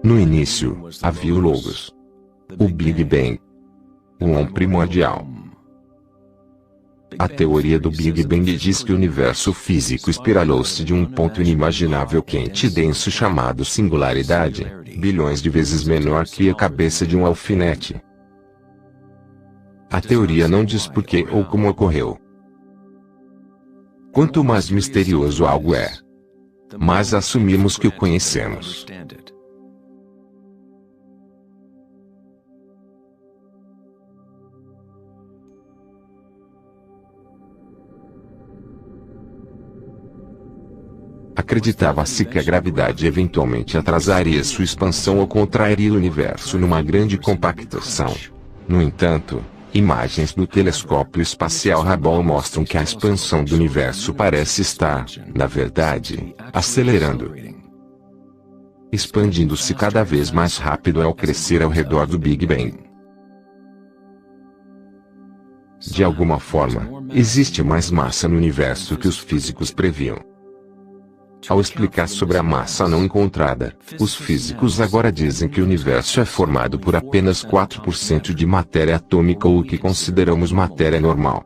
No início, havia o Logos, o Big Bang, o Om primordial. A teoria do Big Bang diz que o universo físico espiralou-se de um ponto inimaginável quente e denso chamado singularidade, bilhões de vezes menor que a cabeça de um alfinete. A teoria não diz por que ou como ocorreu. Quanto mais misterioso algo é, mais assumimos que o conhecemos. Acreditava-se que a gravidade eventualmente atrasaria sua expansão ou contrairia o universo numa grande compactação. No entanto, imagens do telescópio espacial Hubble mostram que a expansão do universo parece estar, na verdade, acelerando, expandindo-se cada vez mais rápido ao crescer ao redor do Big Bang. De alguma forma, existe mais massa no universo que os físicos previam. Ao explicar sobre a massa não encontrada, os físicos agora dizem que o universo é formado por apenas 4% de matéria atômica ou o que consideramos matéria normal.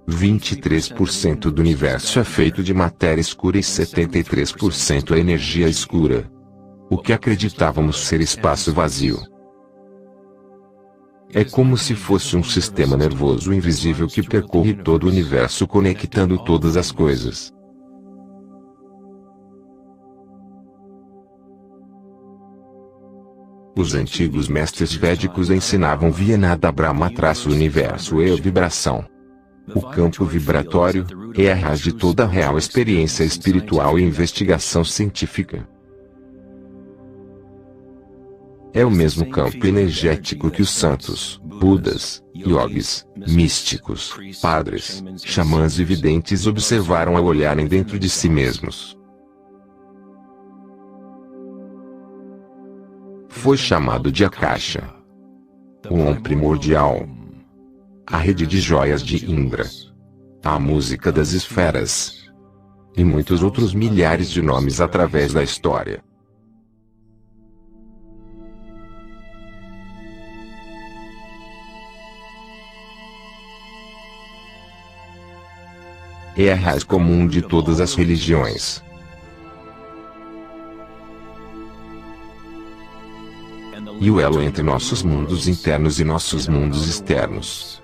23% do universo é feito de matéria escura e 73% é energia escura. O que acreditávamos ser espaço vazio. É como se fosse um sistema nervoso invisível que percorre todo o universo conectando todas as coisas. Os antigos mestres védicos ensinavam Vienada Brahma-universo e a vibração. O campo vibratório é a raiz de toda a real experiência espiritual e investigação científica. É o mesmo campo energético que os santos, Budas, yogis, místicos, padres, xamãs e videntes observaram ao olharem dentro de si mesmos. Foi chamado de Akasha, o Om primordial, a rede de joias de Indra, a música das esferas, e muitos outros milhares de nomes através da história. É a raiz comum de todas as religiões. E o elo entre nossos mundos internos e nossos mundos externos.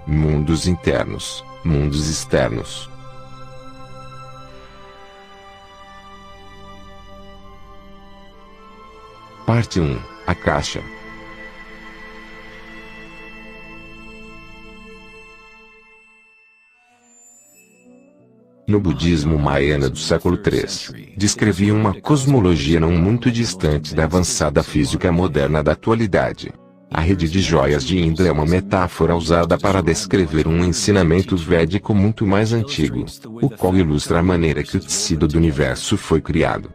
Mundos internos, mundos externos. Parte 1. Akasha. No budismo Mahayana do século III, descrevia uma cosmologia não muito distante da avançada física moderna da atualidade. A rede de joias de Indra é uma metáfora usada para descrever um ensinamento védico muito mais antigo, o qual ilustra a maneira que o tecido do universo foi criado.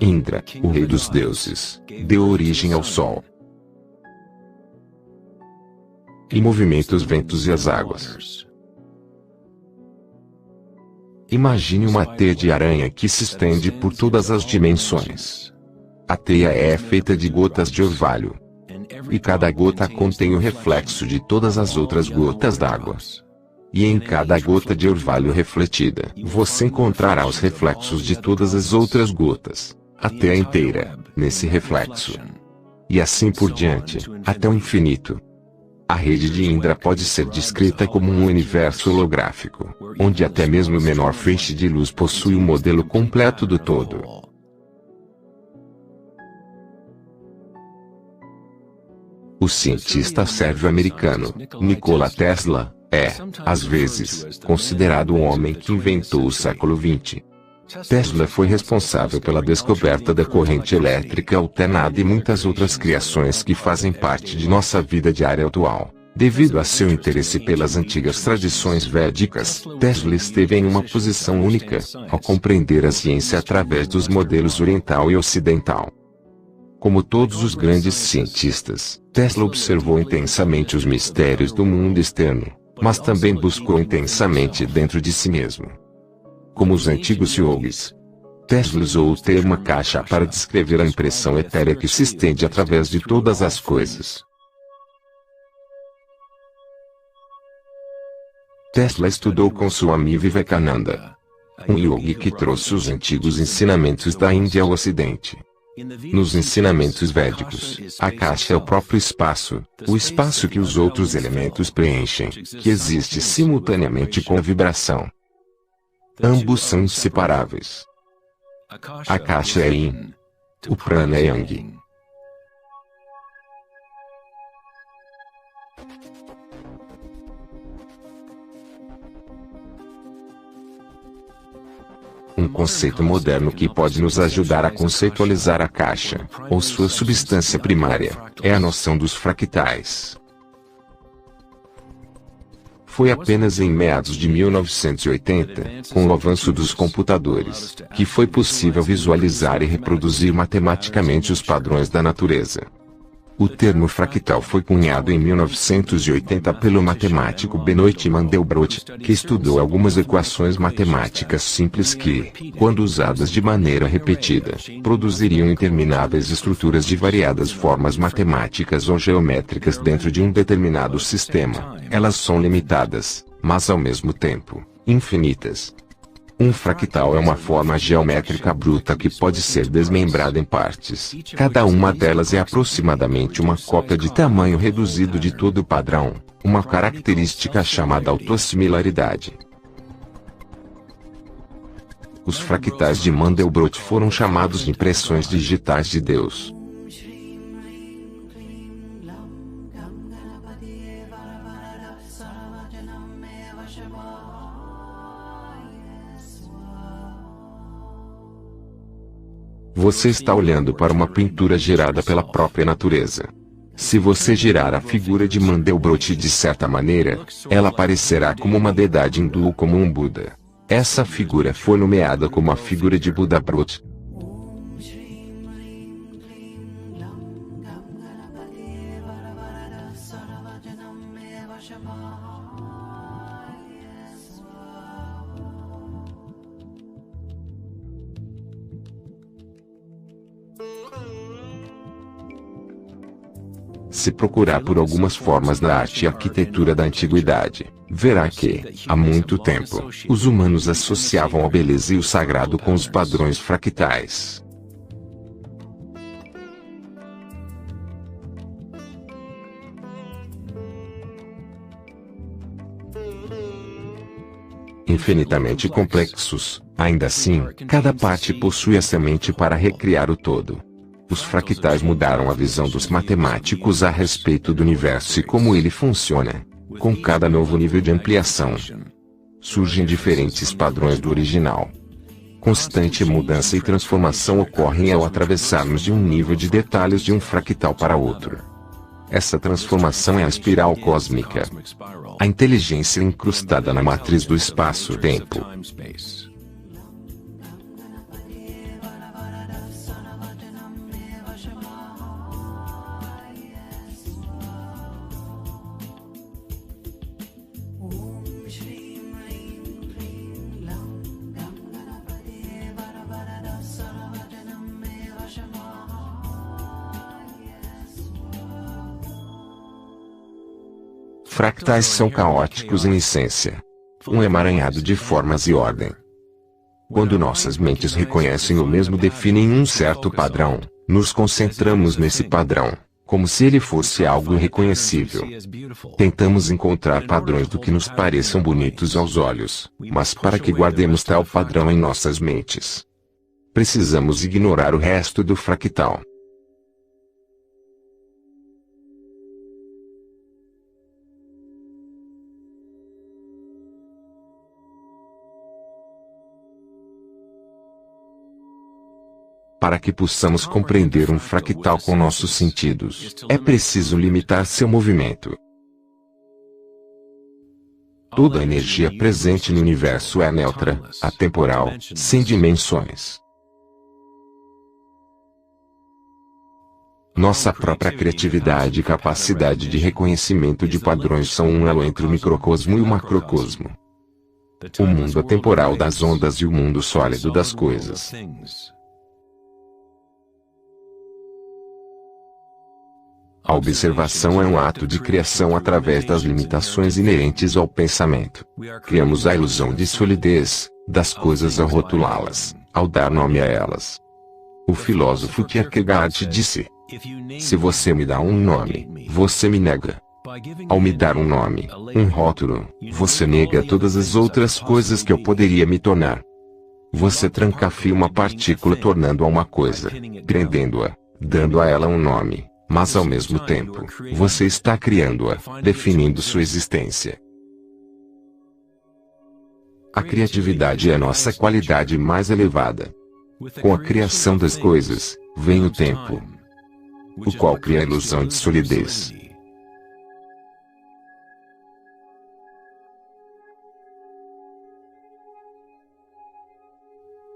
Indra, o rei dos deuses, deu origem ao Sol e movimenta os ventos e as águas. Imagine uma teia de aranha que se estende por todas as dimensões. A teia é feita de gotas de orvalho. E cada gota contém o reflexo de todas as outras gotas d'água. E em cada gota de orvalho refletida, você encontrará os reflexos de todas as outras gotas, a teia inteira, nesse reflexo. E assim por diante, até o infinito. A rede de Indra pode ser descrita como um universo holográfico, onde até mesmo o menor feixe de luz possui o modelo completo do todo. O cientista sérvio-americano, Nikola Tesla, é, às vezes, considerado o homem que inventou o século XX. Tesla foi responsável pela descoberta da corrente elétrica alternada e muitas outras criações que fazem parte de nossa vida diária atual. Devido a seu interesse pelas antigas tradições védicas, Tesla esteve em uma posição única, ao compreender a ciência através dos modelos oriental e ocidental. Como todos os grandes cientistas, Tesla observou intensamente os mistérios do mundo externo, mas também buscou intensamente dentro de si mesmo. Como os antigos yogis, Tesla usou o termo caixa para descrever a impressão etérea que se estende através de todas as coisas. Tesla estudou com Swami Vivekananda, um yogi que trouxe os antigos ensinamentos da Índia ao Ocidente. Nos ensinamentos védicos, a caixa é o próprio espaço, o espaço que os outros elementos preenchem, que existe simultaneamente com a vibração. Ambos são inseparáveis. A caixa é Yin, o prana é Yang. Um conceito moderno que pode nos ajudar a conceitualizar a caixa, ou sua substância primária, é a noção dos fractais. Foi apenas em meados de 1980, com o avanço dos computadores, que foi possível visualizar e reproduzir matematicamente os padrões da natureza. O termo fractal foi cunhado em 1980 pelo matemático Benoit Mandelbrot, que estudou algumas equações matemáticas simples que, quando usadas de maneira repetida, produziriam intermináveis estruturas de variadas formas matemáticas ou geométricas dentro de um determinado sistema. Elas são limitadas, mas ao mesmo tempo, infinitas. Um fractal é uma forma geométrica bruta que pode ser desmembrada em partes. Cada uma delas é aproximadamente uma cópia de tamanho reduzido de todo o padrão, uma característica chamada autossimilaridade. Os fractais de Mandelbrot foram chamados de impressões digitais de Deus. Você está olhando para uma pintura gerada pela própria natureza. Se você girar a figura de Mandelbrot de certa maneira, ela aparecerá como uma deidade hindu ou como um Buda. Essa figura foi nomeada como a figura de Buda Brot. Se procurar por algumas formas da arte e arquitetura da antiguidade, verá que, há muito tempo, os humanos associavam a beleza e o sagrado com os padrões fractais. Infinitamente complexos, ainda assim, cada parte possui a semente para recriar o todo. Os fractais mudaram a visão dos matemáticos a respeito do universo e como ele funciona. Com cada novo nível de ampliação, surgem diferentes padrões do original. Constante mudança e transformação ocorrem ao atravessarmos de um nível de detalhes de um fractal para outro. Essa transformação é a espiral cósmica, a inteligência incrustada na matriz do espaço-tempo. Fractais são caóticos em essência. Um emaranhado de formas e ordem. Quando nossas mentes reconhecem ou mesmo definem um certo padrão, nos concentramos nesse padrão, como se ele fosse algo irreconhecível. Tentamos encontrar padrões do que nos pareçam bonitos aos olhos, mas para que guardemos tal padrão em nossas mentes, precisamos ignorar o resto do fractal. Para que possamos compreender um fractal com nossos sentidos, é preciso limitar seu movimento. Toda a energia presente no universo é neutra, atemporal, sem dimensões. Nossa própria criatividade e capacidade de reconhecimento de padrões são um elo entre o microcosmo e o macrocosmo. o mundo atemporal das ondas e o mundo sólido das coisas. A observação é um ato de criação através das limitações inerentes ao pensamento. Criamos a ilusão de solidez das coisas ao rotulá-las, ao dar nome a elas. O filósofo Kierkegaard disse: se você me dá um nome, você me nega. Ao me dar um nome, um rótulo, você nega todas as outras coisas que eu poderia me tornar. Você trancafia uma partícula tornando-a uma coisa, prendendo-a, dando a ela um nome, mas ao mesmo tempo, você está criando-a, definindo sua existência. A criatividade é a nossa qualidade mais elevada. Com a criação das coisas, vem o tempo, o qual cria a ilusão de solidez.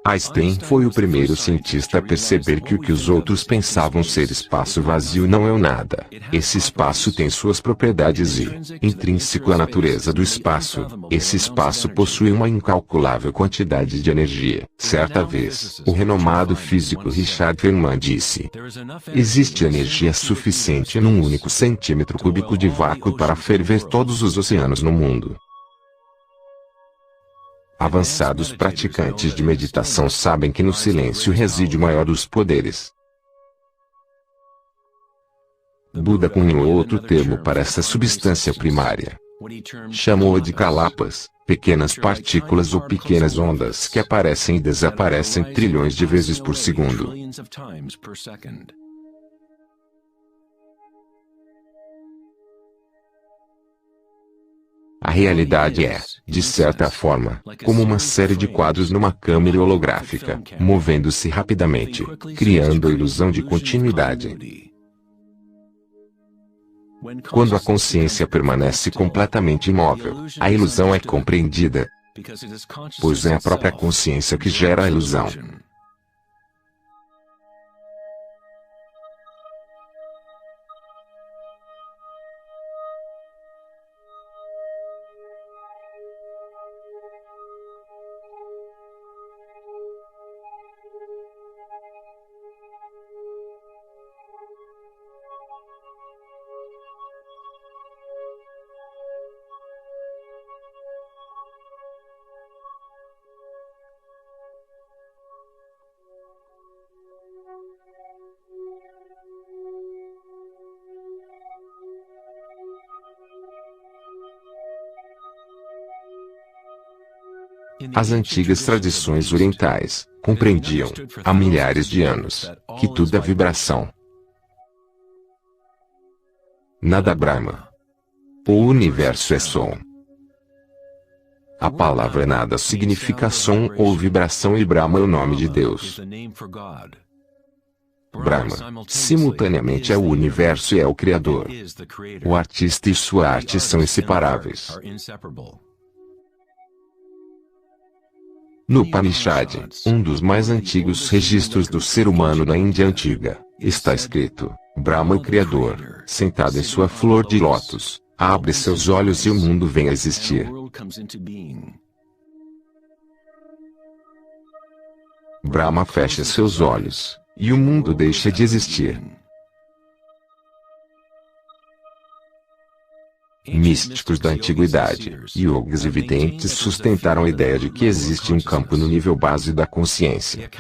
Einstein foi o primeiro cientista a perceber que o que os outros pensavam ser espaço vazio não é o nada. Esse espaço tem suas propriedades e, intrínseco à natureza do espaço, esse espaço possui uma incalculável quantidade de energia. Certa vez, o renomado físico Richard Feynman disse: existe energia suficiente num único centímetro cúbico de vácuo para ferver todos os oceanos no mundo. Avançados praticantes de meditação sabem que no silêncio reside o maior dos poderes. Buda cunhou outro termo para essa substância primária. Chamou-a de kalapas, pequenas partículas ou pequenas ondas que aparecem e desaparecem trilhões de vezes por segundo. A realidade é, de certa forma, como uma série de quadros numa câmera holográfica, movendo-se rapidamente, criando a ilusão de continuidade. Quando a consciência permanece completamente imóvel, a ilusão é compreendida, pois é a própria consciência que gera a ilusão. As antigas tradições orientais compreendiam, há milhares de anos, que tudo é vibração. Nada Brahma. O universo é som. A palavra nada significa som ou vibração e Brahma é o nome de Deus. Brahma, simultaneamente é o universo e é o Criador. O artista e sua arte são inseparáveis. No Upanishad, um dos mais antigos registros do ser humano na Índia antiga, está escrito: Brahma, o Criador, sentado em sua flor de lótus, abre seus olhos e o mundo vem a existir. Brahma fecha seus olhos, e o mundo deixa de existir. Místicos da antiguidade, yogis e videntes sustentaram a ideia de que existe um campo no nível base da consciência.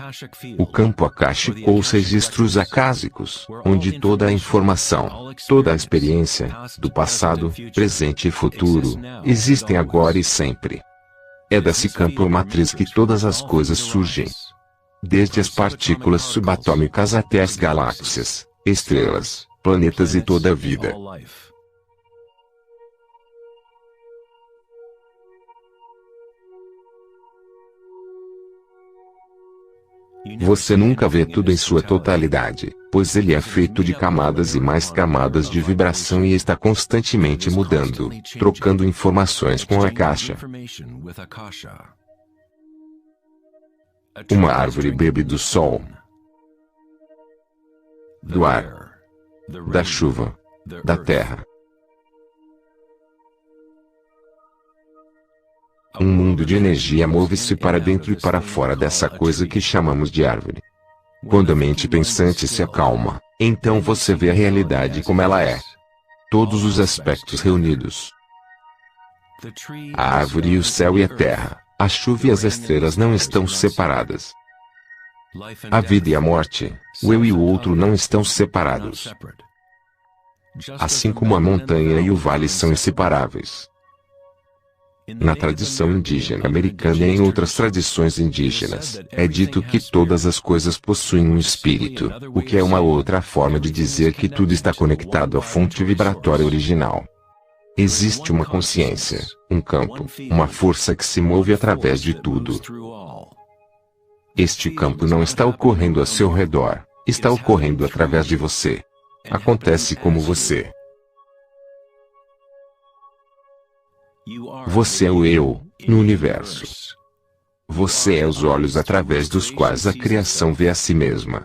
O campo akáshico ou os registros acásicos, onde toda a informação, toda a experiência, do passado, presente e futuro, existem agora e sempre. É desse campo matriz que todas as coisas surgem. Desde as partículas subatômicas até as galáxias, estrelas, planetas e toda a vida. Você nunca vê tudo em sua totalidade, pois ele é feito de camadas e mais camadas de vibração e está constantemente mudando, trocando informações com a caixa. Uma árvore bebe do sol, do ar, da chuva, da terra. Um mundo de energia move-se para dentro e para fora dessa coisa que chamamos de árvore. Quando a mente pensante se acalma, então você vê a realidade como ela é. Todos os aspectos reunidos. A árvore e o céu e a terra, a chuva e as estrelas não estão separadas. A vida e a morte, o eu e o outro não estão separados. Assim como a montanha e o vale são inseparáveis. Na tradição indígena americana e em outras tradições indígenas, é dito que todas as coisas possuem um espírito, o que é uma outra forma de dizer que tudo está conectado à fonte vibratória original. Existe uma consciência, um campo, uma força que se move através de tudo. Este campo não está ocorrendo a seu redor, está ocorrendo através de você. Acontece como você. Você é o eu, no universo. Você é os olhos através dos quais a criação vê a si mesma.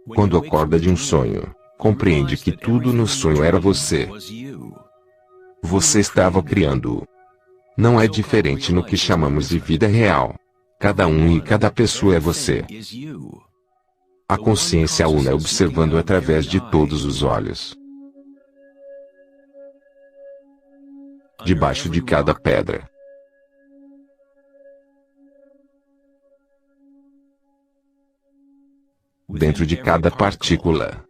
Quando acorda de um sonho, compreende que tudo no sonho era você. Você estava criando-o. Não é diferente no que chamamos de vida real. Cada um e cada pessoa é você. A consciência una é observando através de todos os olhos. Debaixo de cada pedra. Dentro de cada partícula.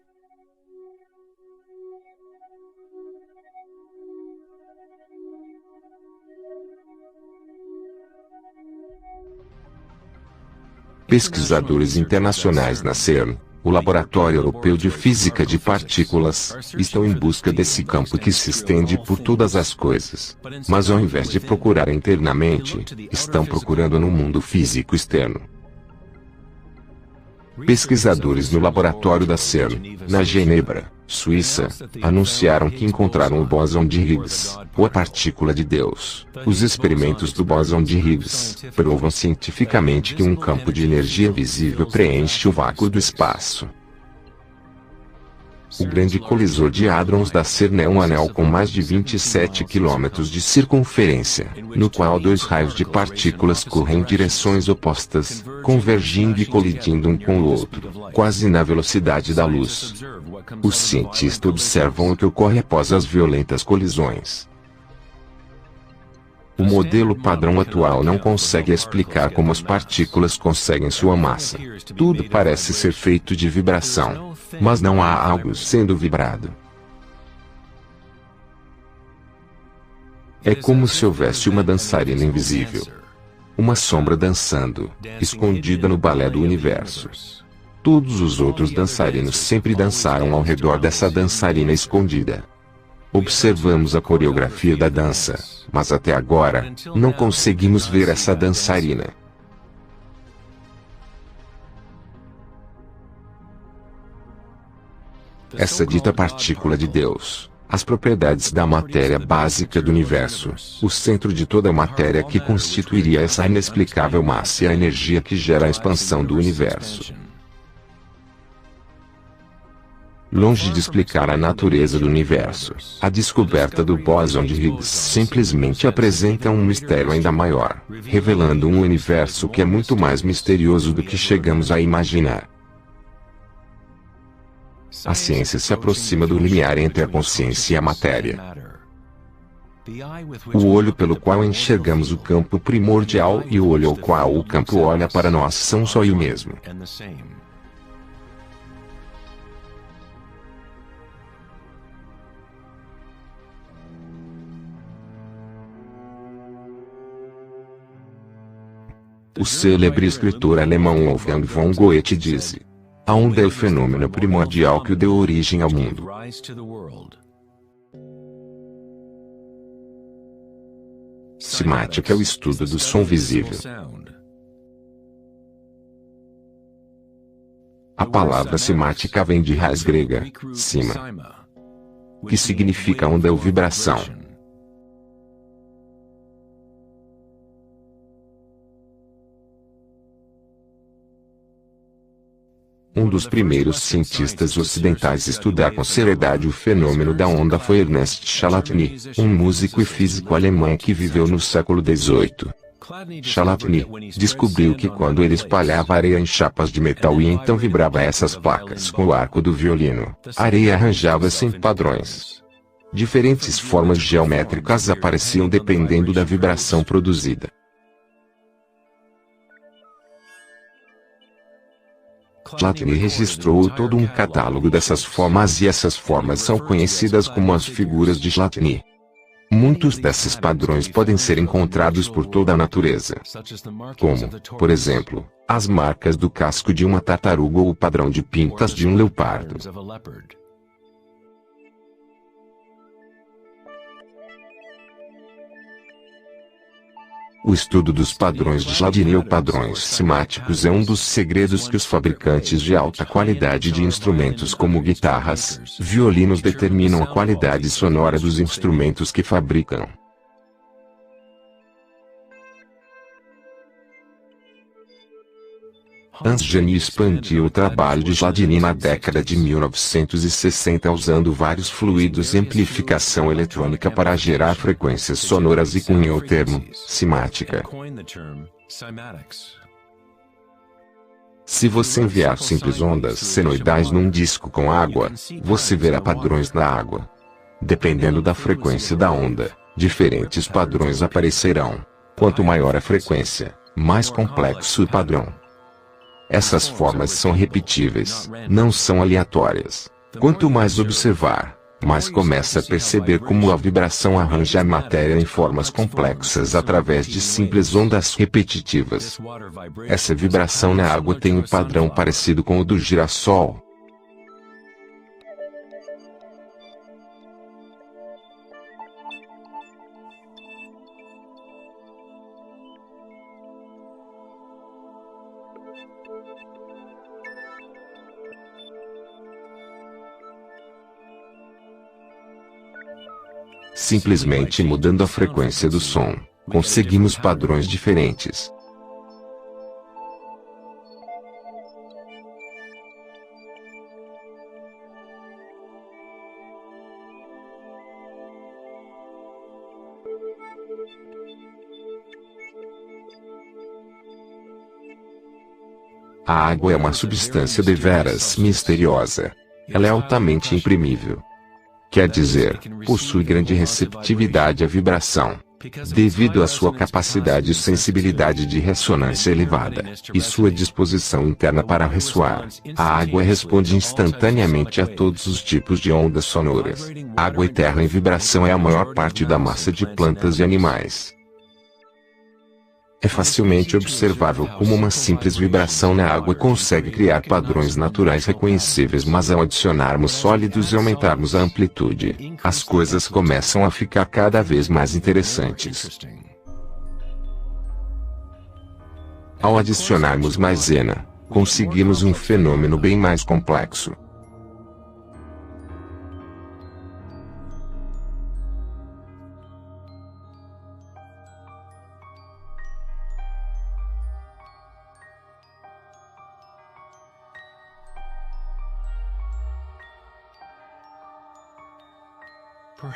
Pesquisadores internacionais na CERN, o Laboratório Europeu de Física de Partículas, estão em busca desse campo que se estende por todas as coisas. Mas ao invés de procurar internamente, estão procurando no mundo físico externo. Pesquisadores no laboratório da CERN, na Genebra, Suíça, anunciaram que encontraram o bóson de Higgs, ou a partícula de Deus. Os experimentos do bóson de Higgs provam cientificamente que um campo de energia visível preenche o vácuo do espaço. O grande colisor de hadrons da CERN é um anel com mais de 27 quilômetros de circunferência, no qual dois raios de partículas correm em direções opostas, convergindo e colidindo um com o outro, quase na velocidade da luz. Os cientistas observam o que ocorre após as violentas colisões. O modelo padrão atual não consegue explicar como as partículas conseguem sua massa. Tudo parece ser feito de vibração, mas não há algo sendo vibrado. É como se houvesse uma dançarina invisível. Uma sombra dançando, escondida no balé do universo. Todos os outros dançarinos sempre dançaram ao redor dessa dançarina escondida. Observamos a coreografia da dança, mas até agora, não conseguimos ver essa dançarina. Essa dita partícula de Deus, as propriedades da matéria básica do universo, o centro de toda a matéria que constituiria essa inexplicável massa e a energia que gera a expansão do universo. Longe de explicar a natureza do universo, a descoberta do bóson de Higgs simplesmente apresenta um mistério ainda maior, revelando um universo que é muito mais misterioso do que chegamos a imaginar. A ciência se aproxima do limiar entre a consciência e a matéria. O olho pelo qual enxergamos o campo primordial e o olho ao qual o campo olha para nós são só o mesmo. O célebre escritor alemão Wolfgang von Goethe disse: a onda é o fenômeno primordial que deu origem ao mundo. Semática é o estudo do som visível. A palavra semática vem de raiz grega, cima, que significa onda ou vibração. Um dos primeiros cientistas ocidentais a estudar com seriedade o fenômeno da onda foi Ernest Chladni, um músico e físico alemão que viveu no século XVIII. Chladni descobriu que quando ele espalhava areia em chapas de metal e então vibrava essas placas com o arco do violino, a areia arranjava-se em padrões. Diferentes formas geométricas apareciam dependendo da vibração produzida. Chladni registrou todo um catálogo dessas formas e essas formas são conhecidas como as figuras de Chladni. Muitos desses padrões podem ser encontrados por toda a natureza, como, por exemplo, as marcas do casco de uma tartaruga ou o padrão de pintas de um leopardo. O estudo dos padrões de Chladni ou padrões simáticos é um dos segredos que os fabricantes de alta qualidade de instrumentos como guitarras, violinos determinam a qualidade sonora dos instrumentos que fabricam. Hans Jani expandiu o trabalho de Chladni na década de 1960 usando vários fluidos e amplificação eletrônica para gerar frequências sonoras e cunhou o termo simática. Se você enviar simples ondas senoidais num disco com água, você verá padrões na água. Dependendo da frequência da onda, diferentes padrões aparecerão. Quanto maior a frequência, mais complexo o padrão. Essas formas são repetíveis, não são aleatórias. Quanto mais observar, mais começa a perceber como a vibração arranja a matéria em formas complexas através de simples ondas repetitivas. Essa vibração na água tem um padrão parecido com o do girassol. Simplesmente mudando a frequência do som, conseguimos padrões diferentes. A água é uma substância deveras misteriosa. Ela é altamente imprimível. Quer dizer, possui grande receptividade à vibração. Devido à sua capacidade e sensibilidade de ressonância elevada, e sua disposição interna para ressoar, a água responde instantaneamente a todos os tipos de ondas sonoras. Água e terra em vibração é a maior parte da massa de plantas e animais. É facilmente observável como uma simples vibração na água consegue criar padrões naturais reconhecíveis, mas ao adicionarmos sólidos e aumentarmos a amplitude, as coisas começam a ficar cada vez mais interessantes. Ao adicionarmos maisena, conseguimos um fenômeno bem mais complexo.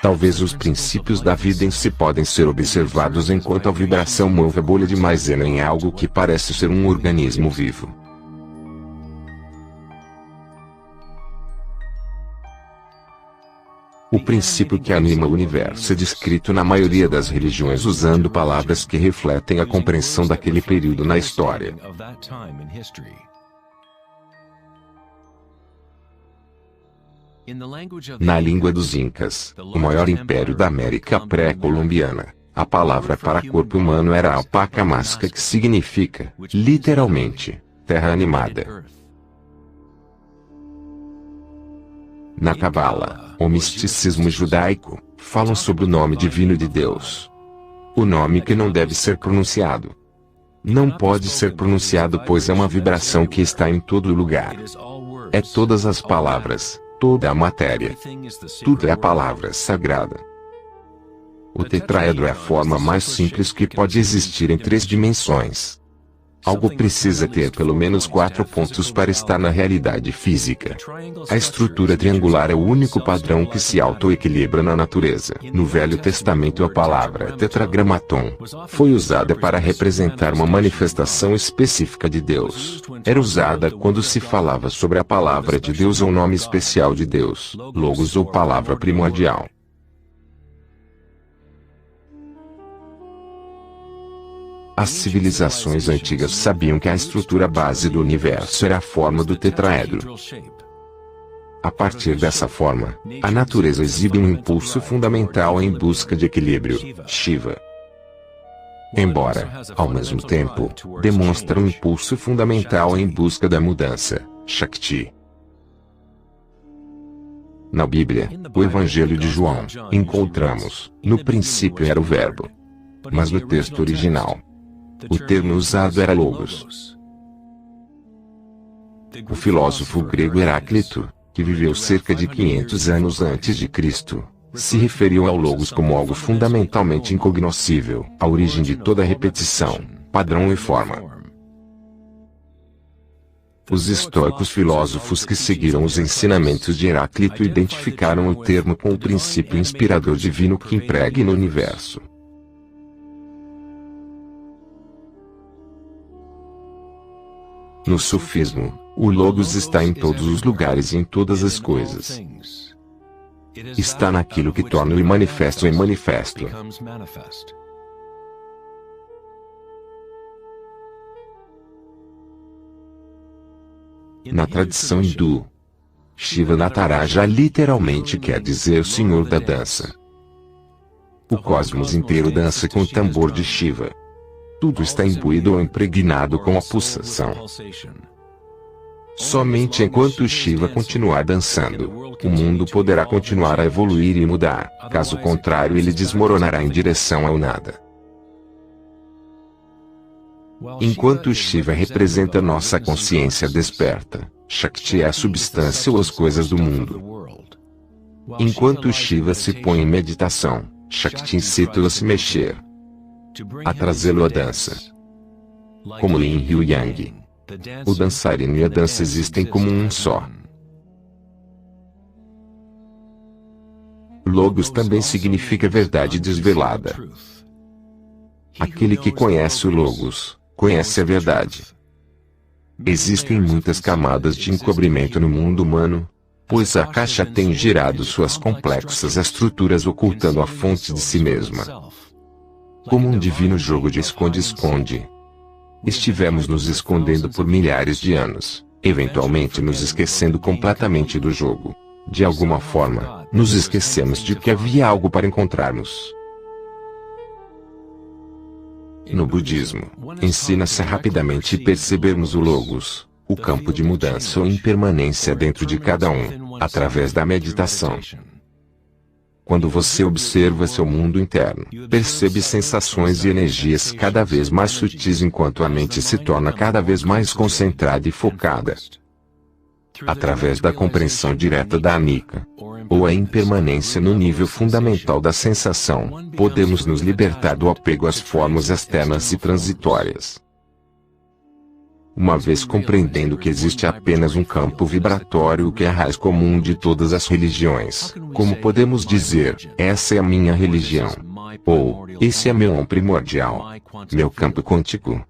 Talvez os princípios da vida em si podem ser observados enquanto a vibração move a bolha de maisena em algo que parece ser um organismo vivo. O princípio que anima o universo é descrito na maioria das religiões usando palavras que refletem a compreensão daquele período na história. Na língua dos Incas, o maior império da América pré-colombiana, a palavra para corpo humano era alpacamasca, que significa, literalmente, terra animada. Na Cabala, o misticismo judaico, falam sobre o nome divino de Deus. O nome que não deve ser pronunciado. Não pode ser pronunciado pois é uma vibração que está em todo lugar. É todas as palavras. Toda a matéria. Tudo é a palavra sagrada. O tetraedro é a forma mais simples que pode existir em 3 dimensões. Algo precisa ter pelo menos 4 pontos para estar na realidade física. A estrutura triangular é o único padrão que se autoequilibra na natureza. No Velho Testamento, a palavra tetragramaton foi usada para representar uma manifestação específica de Deus. Era usada quando se falava sobre a palavra de Deus ou nome especial de Deus, logos ou palavra primordial. As civilizações antigas sabiam que a estrutura base do universo era a forma do tetraedro. A partir dessa forma, a natureza exibe um impulso fundamental em busca de equilíbrio, Shiva. Embora, ao mesmo tempo, demonstra um impulso fundamental em busca da mudança, Shakti. Na Bíblia, o Evangelho de João, encontramos, no princípio era o Verbo. Mas no texto original, o termo usado era logos. O filósofo grego Heráclito, que viveu cerca de 500 anos antes de Cristo, se referiu ao logos como algo fundamentalmente incognoscível, a origem de toda repetição, padrão e forma. Os estoicos filósofos que seguiram os ensinamentos de Heráclito identificaram o termo com o princípio inspirador divino que impregna o universo. No sufismo, o Logos está em todos os lugares e em todas as coisas. Está naquilo que torna o imanifesto em manifesto. Na tradição hindu, Shiva Nataraja literalmente quer dizer Senhor da Dança. O cosmos inteiro dança com o tambor de Shiva. Tudo está imbuído ou impregnado com a pulsação. Somente enquanto Shiva continuar dançando, o mundo poderá continuar a evoluir e mudar, caso contrário ele desmoronará em direção ao nada. Enquanto Shiva representa nossa consciência desperta, Shakti é a substância ou as coisas do mundo. Enquanto Shiva se põe em meditação, Shakti incita-o a se mexer, a trazê-lo à dança. Como Yin e o Yang, o dançarino e a dança existem como um só. Logos também significa verdade desvelada. Aquele que conhece o Logos, conhece a verdade. Existem muitas camadas de encobrimento no mundo humano, pois a caixa tem gerado suas complexas estruturas ocultando a fonte de si mesma. Como um divino jogo de esconde-esconde. Estivemos nos escondendo por milhares de anos, eventualmente nos esquecendo completamente do jogo. De alguma forma, nos esquecemos de que havia algo para encontrarmos. No budismo, ensina-se a rapidamente percebermos o Logos, o campo de mudança ou impermanência dentro de cada um, através da meditação. Quando você observa seu mundo interno, percebe sensações e energias cada vez mais sutis enquanto a mente se torna cada vez mais concentrada e focada. Através da compreensão direta da anicca, ou a impermanência no nível fundamental da sensação, podemos nos libertar do apego às formas externas e transitórias. Uma vez compreendendo que existe apenas um campo vibratório que é a raiz comum de todas as religiões, como podemos dizer, essa é a minha religião? Ou, esse é meu eu primordial, meu campo quântico?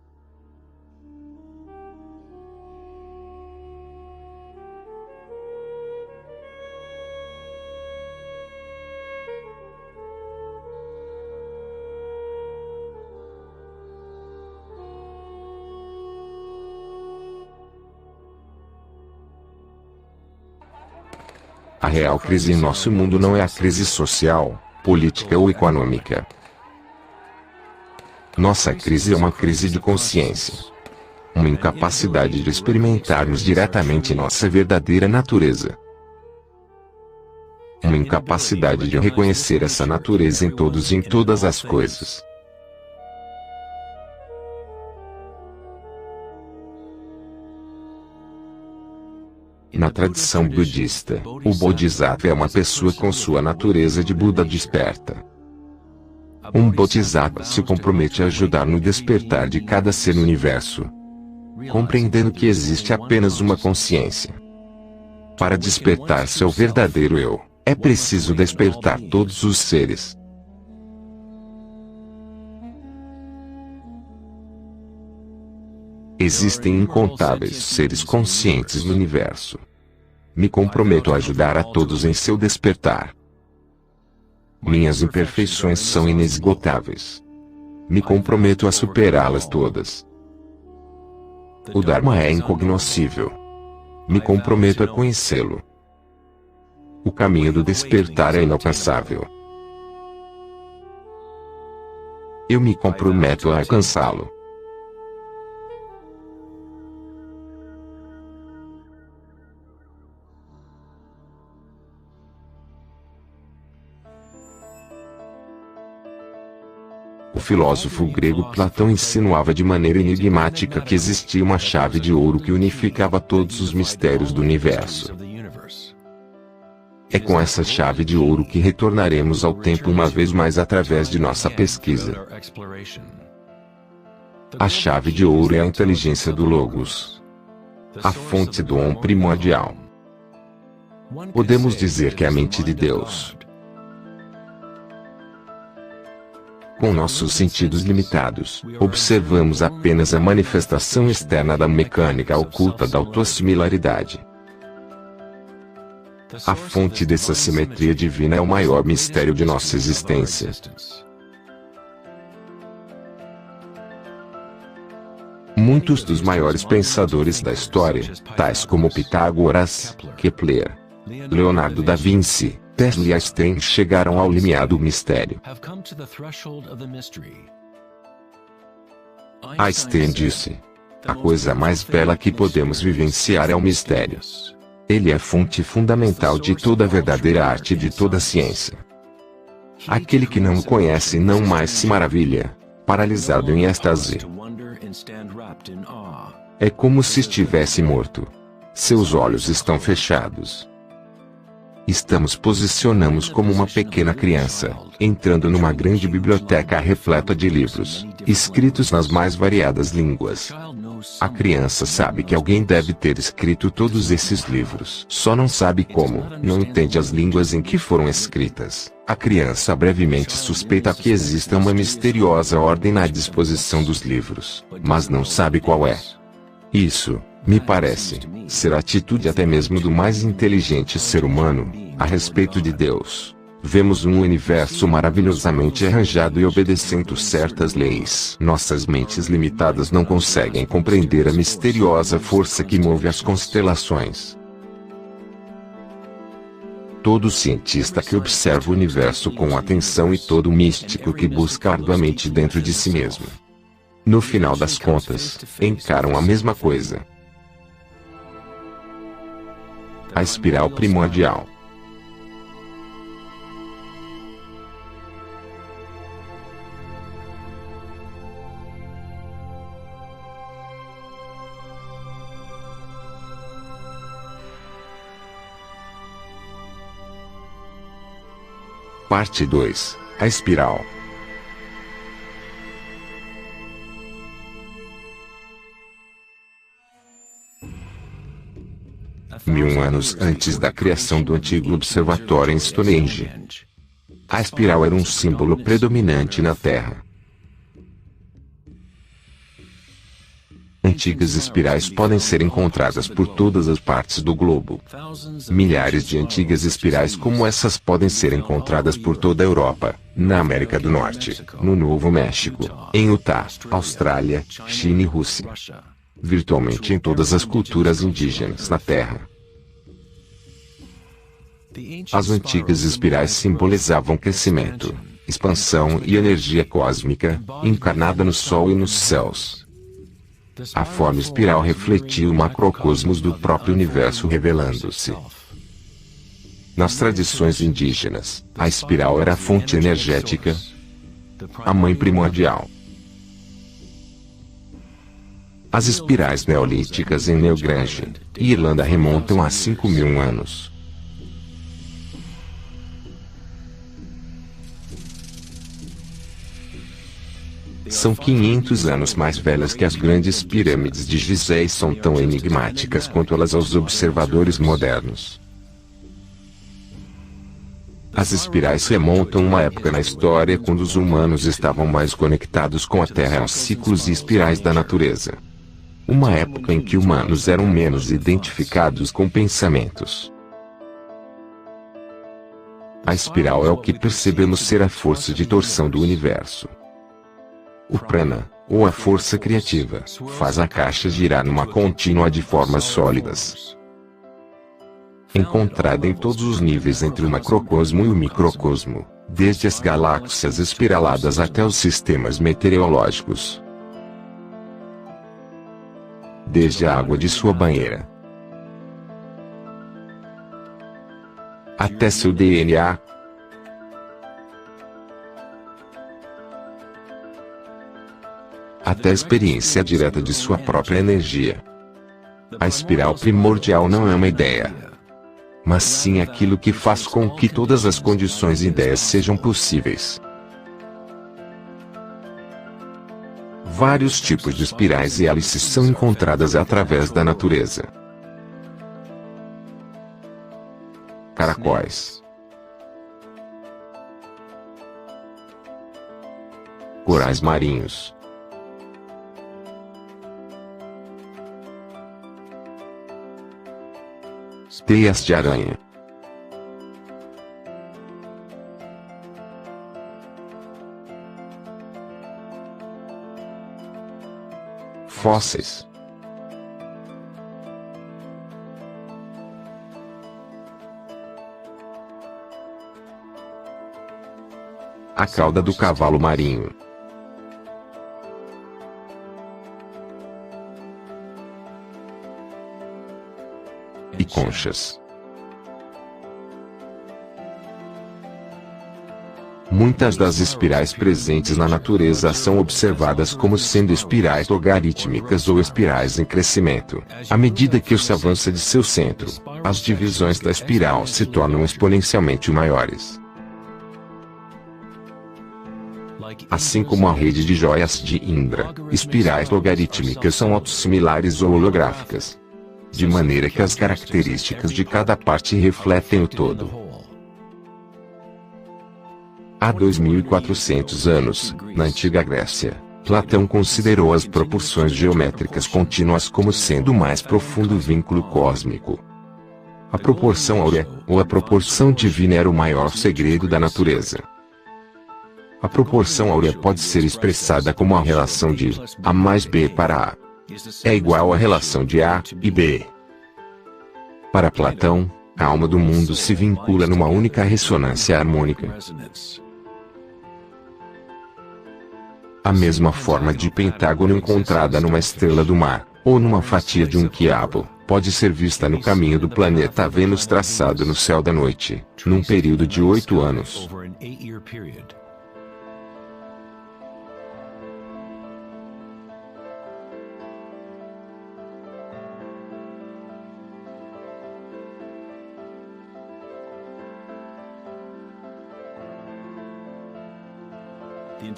A real crise em nosso mundo não é a crise social, política ou econômica. Nossa crise é uma crise de consciência. Uma incapacidade de experimentarmos diretamente nossa verdadeira natureza. Uma incapacidade de reconhecer essa natureza em todos e em todas as coisas. Na tradição budista, o Bodhisattva é uma pessoa com sua natureza de Buda desperta. Um Bodhisattva se compromete a ajudar no despertar de cada ser no universo, compreendendo que existe apenas uma consciência. Para despertar seu verdadeiro eu, é preciso despertar todos os seres. Existem incontáveis seres conscientes no universo. Me comprometo a ajudar a todos em seu despertar. Minhas imperfeições são inesgotáveis. Me comprometo a superá-las todas. O Dharma é incognoscível. Me comprometo a conhecê-lo. O caminho do despertar é inalcançável. Eu me comprometo a alcançá-lo. O filósofo grego Platão insinuava de maneira enigmática que existia uma chave de ouro que unificava todos os mistérios do universo. É com essa chave de ouro que retornaremos ao tempo uma vez mais através de nossa pesquisa. A chave de ouro é a inteligência do Logos, a fonte do Om primordial. Podemos dizer que é a mente de Deus. Com nossos sentidos limitados, observamos apenas a manifestação externa da mecânica oculta da autossimilaridade. A fonte dessa simetria divina é o maior mistério de nossa existência. Muitos dos maiores pensadores da história, tais como Pitágoras, Kepler, Leonardo da Vinci, Tesla e Einstein, chegaram ao limiar do mistério. Einstein disse: a coisa mais bela que podemos vivenciar é o mistério. Ele é fonte fundamental de toda a verdadeira arte e de toda a ciência. Aquele que não o conhece não mais se maravilha, paralisado em êxtase. É como se estivesse morto. Seus olhos estão fechados. Posicionamos como uma pequena criança, entrando numa grande biblioteca repleta de livros, escritos nas mais variadas línguas. A criança sabe que alguém deve ter escrito todos esses livros. Só não sabe como, não entende as línguas em que foram escritas. A criança brevemente suspeita que exista uma misteriosa ordem na disposição dos livros, mas não sabe qual é. Isso, me parece, ser a atitude até mesmo do mais inteligente ser humano, a respeito de Deus. Vemos um universo maravilhosamente arranjado e obedecendo certas leis. Nossas mentes limitadas não conseguem compreender a misteriosa força que move as constelações. Todo cientista que observa o universo com atenção e todo místico que busca arduamente dentro de si mesmo, no final das contas, encaram a mesma coisa. A espiral primordial. Parte 2. A espiral. Mil anos antes da criação do antigo observatório em Stonehenge, a espiral era um símbolo predominante na Terra. Antigas espirais podem ser encontradas por todas as partes do globo. Milhares de antigas espirais como essas podem ser encontradas por toda a Europa, na América do Norte, no Novo México, em Utah, Austrália, China e Rússia. Virtualmente em todas as culturas indígenas na Terra. As antigas espirais simbolizavam crescimento, expansão e energia cósmica, encarnada no Sol e nos céus. A forma espiral refletia o macrocosmos do próprio universo revelando-se. Nas tradições indígenas, a espiral era a fonte energética, a mãe primordial. As espirais neolíticas em Newgrange, Irlanda remontam a 5.000 anos. São 500 anos mais velhas que as grandes pirâmides de Gizé e são tão enigmáticas quanto elas aos observadores modernos. As espirais remontam uma época na história quando os humanos estavam mais conectados com a Terra e aos ciclos e espirais da natureza. Uma época em que humanos eram menos identificados com pensamentos. A espiral é o que percebemos ser a força de torção do universo. O prana, ou a força criativa, faz a caixa girar numa contínua de formas sólidas. Encontrada em todos os níveis entre o macrocosmo e o microcosmo, desde as galáxias espiraladas até os sistemas meteorológicos. Desde a água de sua banheira até seu DNA. Até a experiência direta de sua própria energia. A espiral primordial não é uma ideia, mas sim aquilo que faz com que todas as condições e ideias sejam possíveis. Vários tipos de espirais e hélices são encontradas através da natureza. Caracóis, corais marinhos, teias de aranha, fósseis, a cauda do cavalo marinho, e conchas. Muitas das espirais presentes na natureza são observadas como sendo espirais logarítmicas ou espirais em crescimento. À medida que se avança de seu centro, as divisões da espiral se tornam exponencialmente maiores. Assim como a rede de joias de Indra, espirais logarítmicas são autossimilares ou holográficas, de maneira que as características de cada parte refletem o todo. Há 2.400 anos, na antiga Grécia, Platão considerou as proporções geométricas contínuas como sendo o mais profundo vínculo cósmico. A proporção áurea, ou a proporção divina, era o maior segredo da natureza. A proporção áurea pode ser expressada como a relação de A mais B para A é igual à relação de A e B. Para Platão, a alma do mundo se vincula numa única ressonância harmônica. A mesma forma de pentágono encontrada numa estrela do mar, ou numa fatia de um quiabo, pode ser vista no caminho do planeta Vênus traçado no céu da noite, num período de 8 anos.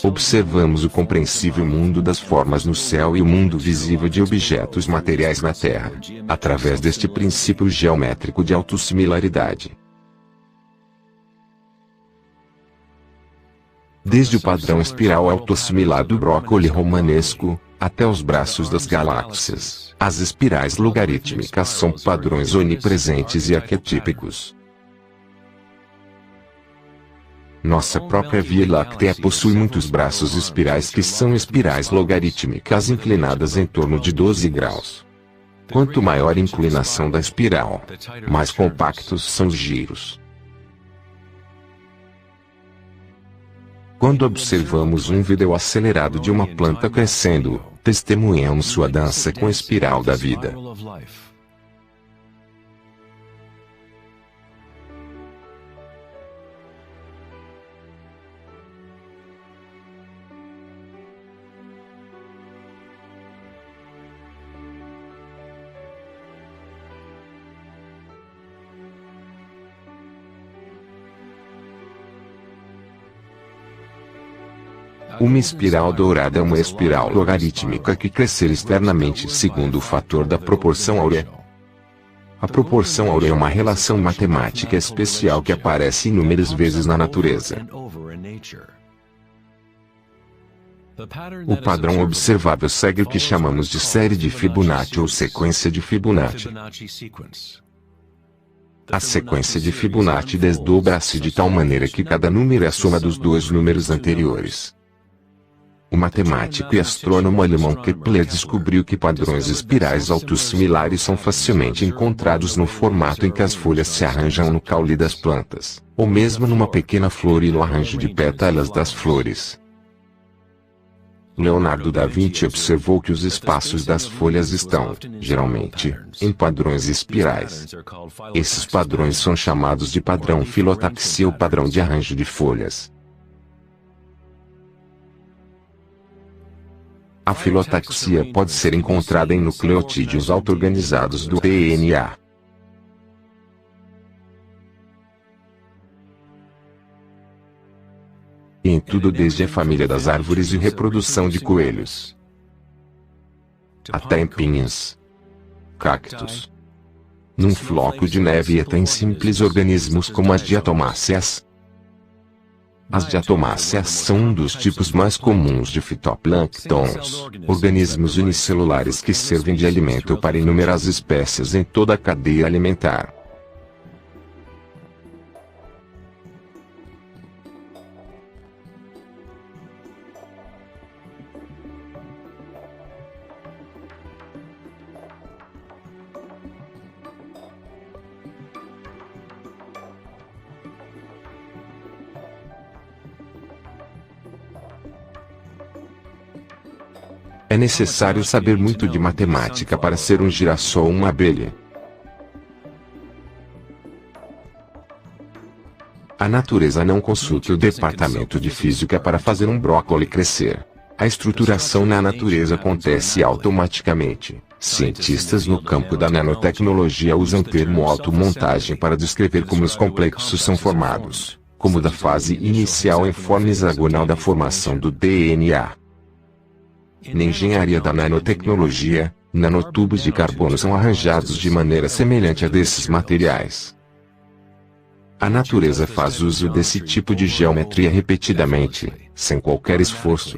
Observamos o compreensível mundo das formas no céu e o mundo visível de objetos materiais na Terra, através deste princípio geométrico de autossimilaridade. Desde o padrão espiral autossimilado do brócoli romanesco, até os braços das galáxias, as espirais logarítmicas são padrões onipresentes e arquetípicos. Nossa própria Via Láctea possui muitos braços espirais que são espirais logarítmicas inclinadas em torno de 12 graus. Quanto maior a inclinação da espiral, mais compactos são os giros. Quando observamos um vídeo acelerado de uma planta crescendo, testemunhamos sua dança com a espiral da vida. Uma espiral dourada é uma espiral logarítmica que crescer externamente segundo o fator da proporção áurea. A proporção áurea é uma relação matemática especial que aparece inúmeras vezes na natureza. O padrão observável segue o que chamamos de série de Fibonacci ou sequência de Fibonacci. A sequência de Fibonacci desdobra-se de tal maneira que cada número é a soma dos dois números anteriores. O matemático e astrônomo alemão Kepler descobriu que padrões espirais autossimilares são facilmente encontrados no formato em que as folhas se arranjam no caule das plantas, ou mesmo numa pequena flor e no arranjo de pétalas das flores. Leonardo da Vinci observou que os espaços das folhas estão, geralmente, em padrões espirais. Esses padrões são chamados de padrão filotaxia ou padrão de arranjo de folhas. A filotaxia pode ser encontrada em nucleotídeos auto-organizados do DNA. E em tudo desde a família das árvores e reprodução de coelhos, até em pinhas, cactos, num floco de neve e até em simples organismos como as diatomáceas. As diatomáceas são um dos tipos mais comuns de fitoplânctons, organismos unicelulares que servem de alimento para inúmeras espécies em toda a cadeia alimentar. É necessário saber muito de matemática para ser um girassol ou uma abelha. A natureza não consulta o departamento de física para fazer um brócoli crescer. A estruturação na natureza acontece automaticamente. Cientistas no campo da nanotecnologia usam o termo automontagem para descrever como os complexos são formados, como da fase inicial em forma hexagonal da formação do DNA. Na engenharia da nanotecnologia, nanotubos de carbono são arranjados de maneira semelhante a desses materiais. A natureza faz uso desse tipo de geometria repetidamente, sem qualquer esforço.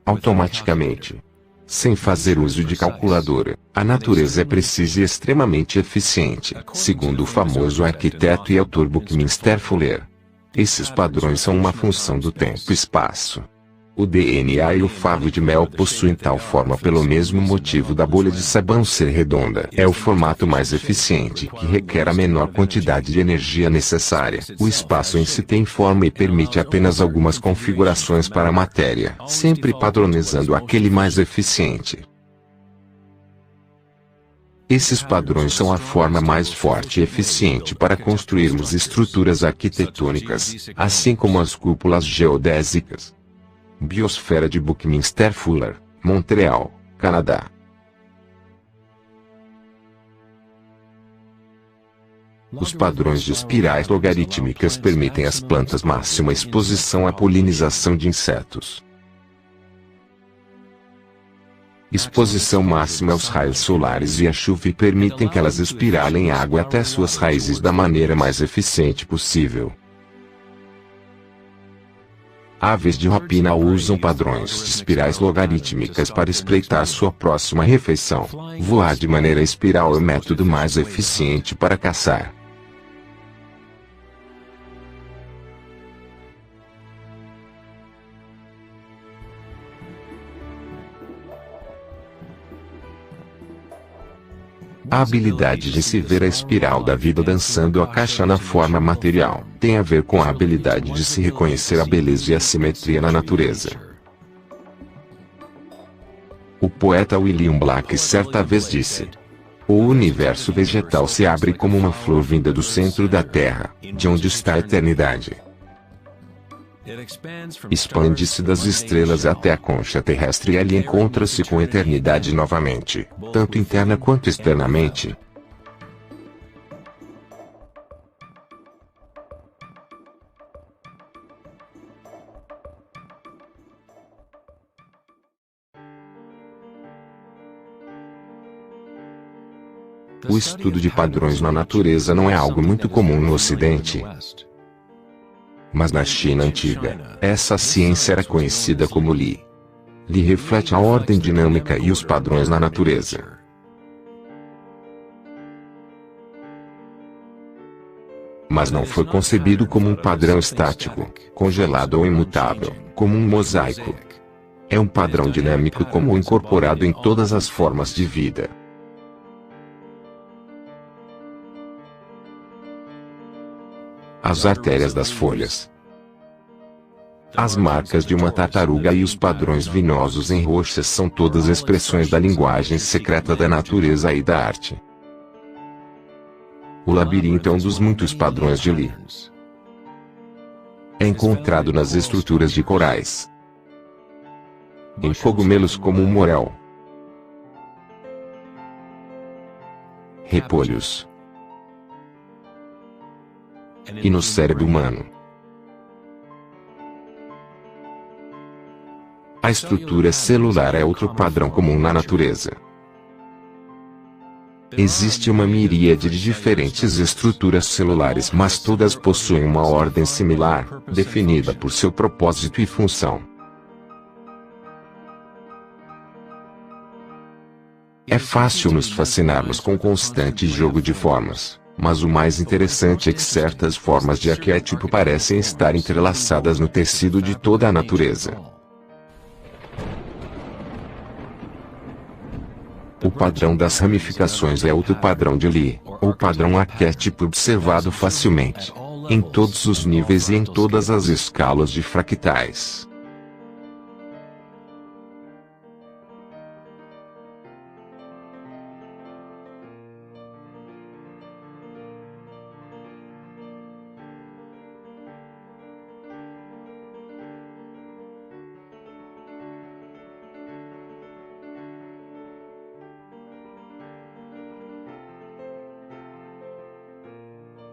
Automaticamente. Sem fazer uso de calculadora, a natureza é precisa e extremamente eficiente, segundo o famoso arquiteto e autor Buckminster Fuller. Esses padrões são uma função do tempo e espaço. O DNA e o favo de mel possuem tal forma pelo mesmo motivo da bolha de sabão ser redonda. É o formato mais eficiente que requer a menor quantidade de energia necessária. O espaço em si tem forma e permite apenas algumas configurações para a matéria, sempre padronizando aquele mais eficiente. Esses padrões são a forma mais forte e eficiente para construirmos estruturas arquitetônicas, assim como as cúpulas geodésicas. Biosfera de Buckminster Fuller, Montreal, Canadá. Os padrões de espirais logarítmicas permitem às plantas máxima exposição à polinização de insetos. Exposição máxima aos raios solares e à chuva permitem que elas espiralem água até suas raízes da maneira mais eficiente possível. Aves de rapina usam padrões de espirais logarítmicas para espreitar sua próxima refeição. Voar de maneira espiral é o método mais eficiente para caçar. A habilidade de se ver a espiral da vida dançando a caixa na forma material tem a ver com a habilidade de se reconhecer a beleza e a simetria na natureza. O poeta William Blake certa vez disse: "O universo vegetal se abre como uma flor vinda do centro da Terra, de onde está a eternidade. Expande-se das estrelas até a concha terrestre e ali encontra-se com a eternidade novamente, tanto interna quanto externamente." O estudo de padrões na natureza não é algo muito comum no Ocidente. Mas na China antiga, essa ciência era conhecida como Li. Li reflete a ordem dinâmica e os padrões na natureza. Mas não foi concebido como um padrão estático, congelado ou imutável, como um mosaico. É um padrão dinâmico como incorporado em todas as formas de vida. As artérias das folhas, as marcas de uma tartaruga e os padrões vinosos em rochas são todas expressões da linguagem secreta da natureza e da arte. O labirinto é um dos muitos padrões de Li. É encontrado nas estruturas de corais, em cogumelos como o morel, repolhos e no cérebro humano. A estrutura celular é outro padrão comum na natureza. Existe uma miríade de diferentes estruturas celulares, mas todas possuem uma ordem similar, definida por seu propósito e função. É fácil nos fascinarmos com o constante jogo de formas, mas o mais interessante é que certas formas de arquétipo parecem estar entrelaçadas no tecido de toda a natureza. O padrão das ramificações é outro padrão de Li, ou padrão arquétipo observado facilmente, em todos os níveis e em todas as escalas de fractais.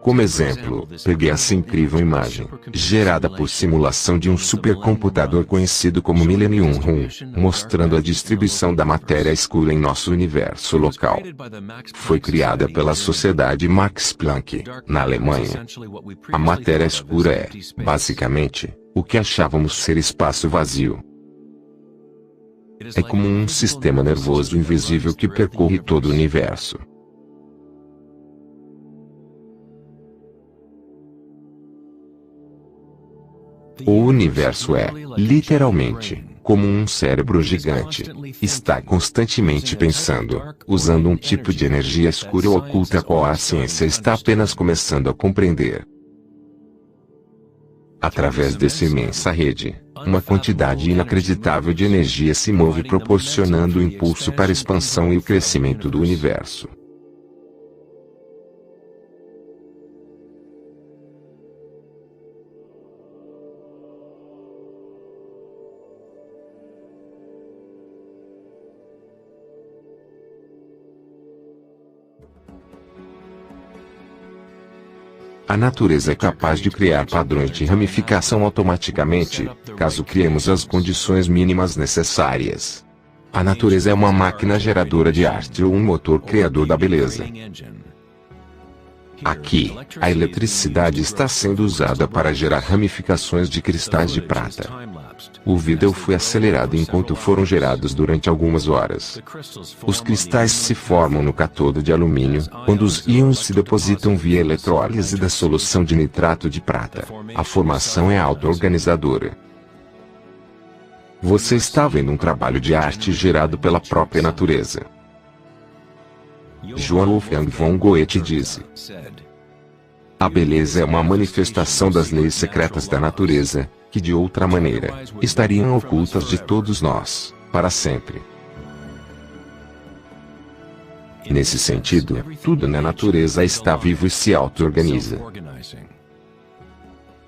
Como exemplo, peguei essa incrível imagem, gerada por simulação de um supercomputador conhecido como Millennium Room, mostrando a distribuição da matéria escura em nosso universo local. Foi criada pela Sociedade Max Planck, na Alemanha. A matéria escura é, basicamente, o que achávamos ser espaço vazio. É como um sistema nervoso invisível que percorre todo o universo. O universo é, literalmente, como um cérebro gigante. Está constantemente pensando, usando um tipo de energia escura ou oculta a qual a ciência está apenas começando a compreender. Através dessa imensa rede, uma quantidade inacreditável de energia se move proporcionando o impulso para a expansão e o crescimento do universo. A natureza é capaz de criar padrões de ramificação automaticamente, caso criemos as condições mínimas necessárias. A natureza é uma máquina geradora de arte ou um motor criador da beleza. Aqui, a eletricidade está sendo usada para gerar ramificações de cristais de prata. O vídeo foi acelerado enquanto foram gerados durante algumas horas. Os cristais se formam no cátodo de alumínio, quando os íons se depositam via eletrólise da solução de nitrato de prata. A formação é auto-organizadora. Você está vendo um trabalho de arte gerado pela própria natureza. Johann Wolfgang von Goethe disse: a beleza é uma manifestação das leis secretas da natureza, que de outra maneira, estariam ocultas de todos nós, para sempre. Nesse sentido, tudo na natureza está vivo e se auto-organiza.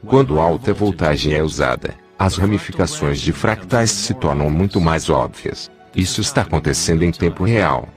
Quando alta voltagem é usada, as ramificações de fractais se tornam muito mais óbvias. Isso está acontecendo em tempo real.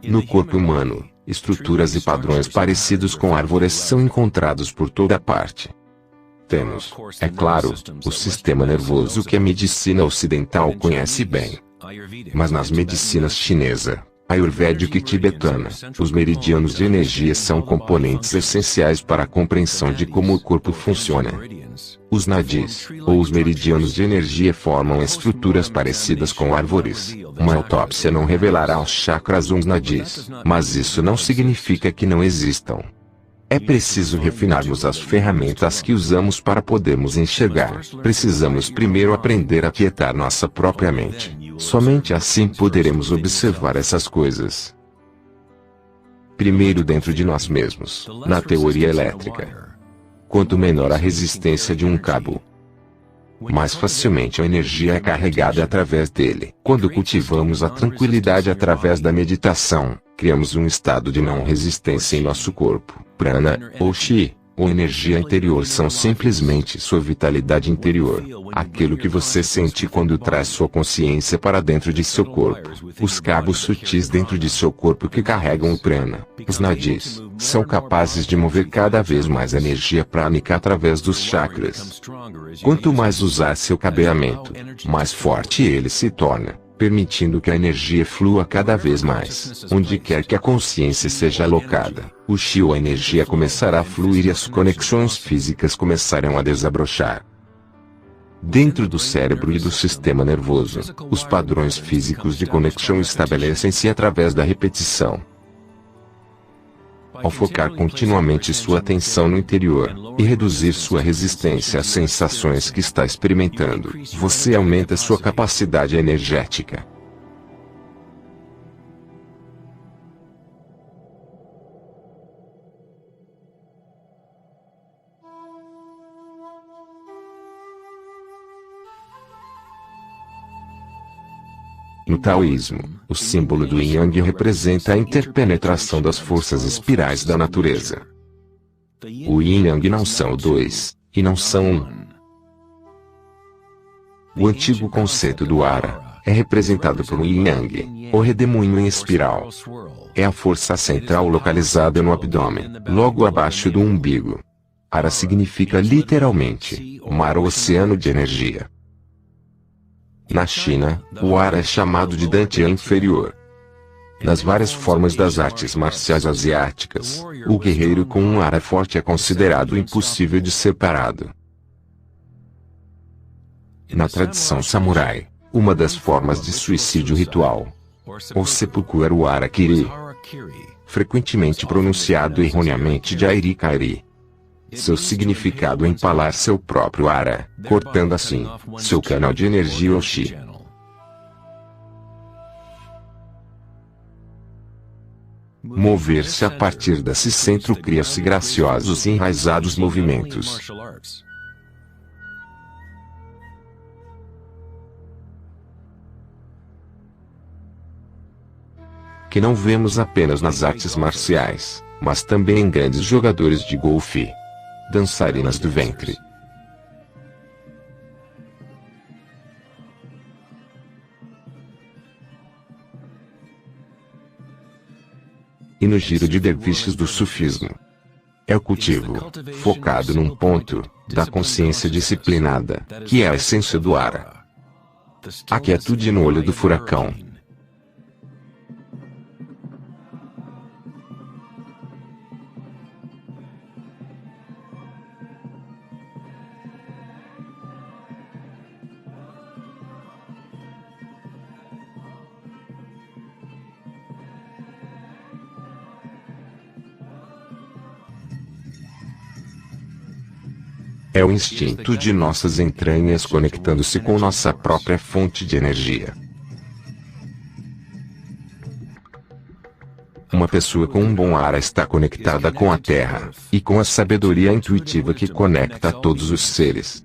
No corpo humano, estruturas e padrões parecidos com árvores são encontrados por toda parte. Temos, é claro, o sistema nervoso que a medicina ocidental conhece bem. Mas nas medicinas chinesa, ayurvédica e tibetana, os meridianos de energia são componentes essenciais para a compreensão de como o corpo funciona. Os nadis, ou os meridianos de energia, formam estruturas parecidas com árvores. Uma autópsia não revelará os chakras ou os nadis, mas isso não significa que não existam. É preciso refinarmos as ferramentas que usamos para podermos enxergar. Precisamos primeiro aprender a quietar nossa própria mente. Somente assim poderemos observar essas coisas. Primeiro dentro de nós mesmos, na teoria elétrica. Quanto menor a resistência de um cabo, mais facilmente a energia é carregada através dele. Quando cultivamos a tranquilidade através da meditação, criamos um estado de não resistência em nosso corpo. Prana, ou Chi, ou energia interior são simplesmente sua vitalidade interior. Aquilo que você sente quando traz sua consciência para dentro de seu corpo. Os cabos sutis dentro de seu corpo que carregam o prana, os nadis, são capazes de mover cada vez mais energia prânica através dos chakras. Quanto mais usar seu cabeamento, mais forte ele se torna, permitindo que a energia flua cada vez mais. Onde quer que a consciência seja alocada, o chi ou a energia começará a fluir e as conexões físicas começarão a desabrochar. Dentro do cérebro e do sistema nervoso, os padrões físicos de conexão estabelecem-se através da repetição. Ao focar continuamente sua atenção no interior, e reduzir sua resistência às sensações que está experimentando, você aumenta sua capacidade energética. No taoísmo, o símbolo do Yin Yang representa a interpenetração das forças espirais da natureza. O Yin e Yang não são dois, e não são um. O antigo conceito do Ara é representado por um Yin Yang, o redemoinho em espiral. É a força central localizada no abdômen, logo abaixo do umbigo. Ara significa literalmente, mar ou oceano de energia. Na China, o Ara é chamado de Dantian inferior. Nas várias formas das artes marciais asiáticas, o guerreiro com um Ara forte é considerado impossível de ser parado. Na tradição samurai, uma das formas de suicídio ritual, ou seppuku era o Harakiri, frequentemente pronunciado erroneamente de Airi-Kairi. Seu significado é empalar seu próprio Ara, cortando assim seu canal de energia ou Chi. Mover-se a partir desse centro cria-se graciosos e enraizados movimentos. Que não vemos apenas nas artes marciais, mas também em grandes jogadores de golfe. Dançarinas do ventre. E no giro de derviches do sufismo. É o cultivo, focado num ponto, da consciência disciplinada, que é a essência do Ara. A quietude no olho do furacão. É o instinto de nossas entranhas conectando-se com nossa própria fonte de energia. Uma pessoa com um bom Ara está conectada com a Terra, e com a sabedoria intuitiva que conecta a todos os seres.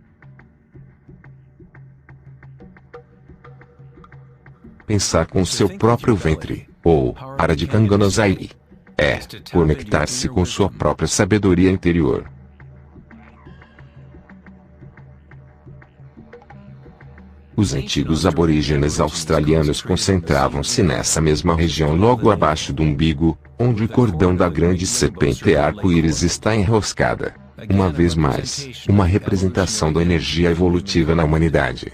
Pensar com seu próprio ventre, ou Ara de Kanganozai, é conectar-se com sua própria sabedoria interior. Os antigos aborígenes australianos concentravam-se nessa mesma região logo abaixo do umbigo, onde o cordão da grande serpente arco-íris está enroscada. Uma vez mais, uma representação da energia evolutiva na humanidade.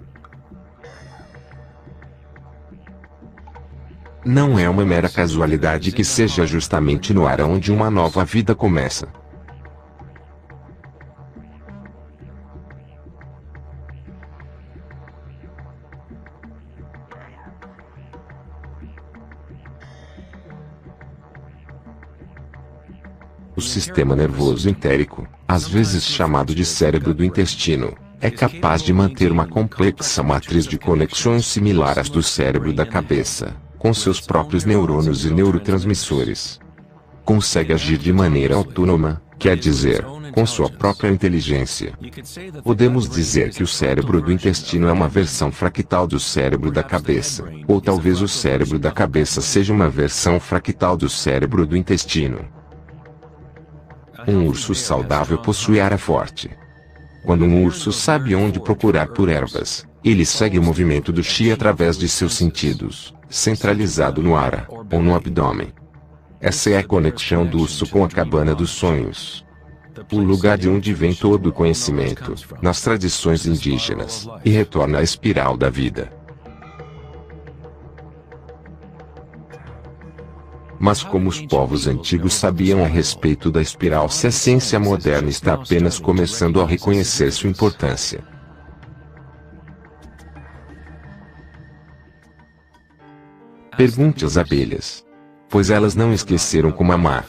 Não é uma mera casualidade que seja justamente no ar onde uma nova vida começa. O sistema nervoso entérico, às vezes chamado de cérebro do intestino, é capaz de manter uma complexa matriz de conexões similar às do cérebro da cabeça, com seus próprios neurônios e neurotransmissores. Consegue agir de maneira autônoma, quer dizer, com sua própria inteligência. Podemos dizer que o cérebro do intestino é uma versão fractal do cérebro da cabeça, ou talvez o cérebro da cabeça seja uma versão fractal do cérebro do intestino. Um urso saudável possui ara forte. Quando um urso sabe onde procurar por ervas, ele segue o movimento do chi através de seus sentidos, centralizado no ara, ou no abdômen. Essa é a conexão do urso com a cabana dos sonhos. O lugar de onde vem todo o conhecimento, nas tradições indígenas, e retorna à espiral da vida. Mas como os povos antigos sabiam a respeito da espiral se a ciência moderna está apenas começando a reconhecer sua importância? Pergunte às abelhas. Pois elas não esqueceram como amar.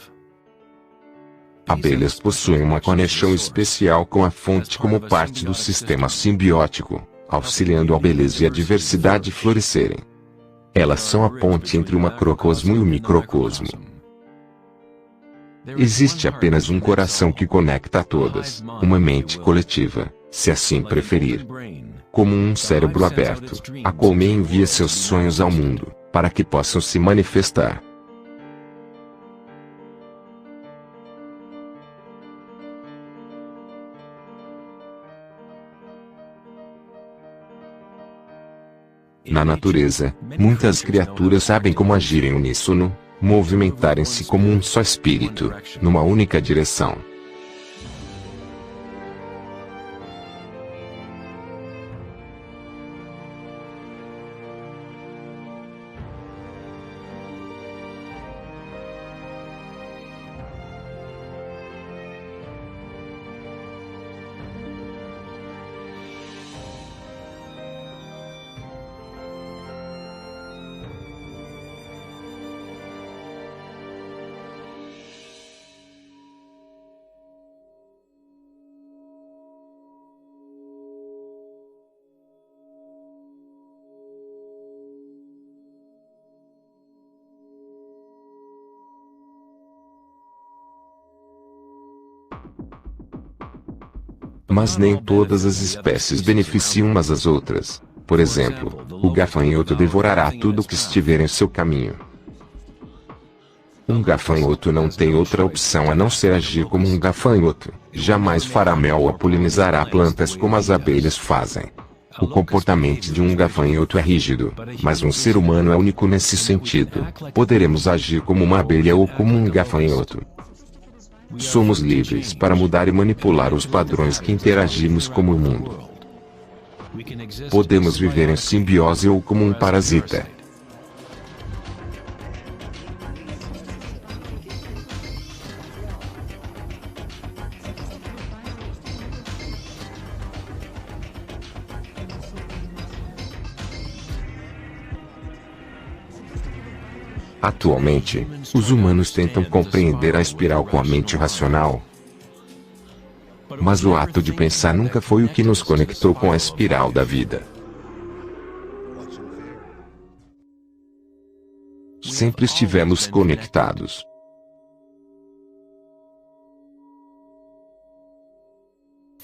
Abelhas possuem uma conexão especial com a fonte como parte do sistema simbiótico, auxiliando a beleza e a diversidade florescerem. Elas são a ponte entre o macrocosmo e o microcosmo. Existe apenas um coração que conecta a todas, uma mente coletiva, se assim preferir. Como um cérebro aberto, a colmeia envia seus sonhos ao mundo, para que possam se manifestar. Na natureza, muitas criaturas sabem como agir em uníssono, movimentarem-se como um só espírito, numa única direção. Mas nem todas as espécies beneficiam umas às outras. Por exemplo, o gafanhoto devorará tudo que estiver em seu caminho. Um gafanhoto não tem outra opção a não ser agir como um gafanhoto. Jamais fará mel ou polinizará plantas como as abelhas fazem. O comportamento de um gafanhoto é rígido, mas um ser humano é único nesse sentido. Poderemos agir como uma abelha ou como um gafanhoto. Somos livres para mudar e manipular os padrões que interagimos como o mundo. Podemos viver em simbiose ou como um parasita. Atualmente, os humanos tentam compreender a espiral com a mente racional. Mas o ato de pensar nunca foi o que nos conectou com a espiral da vida. Sempre estivemos conectados.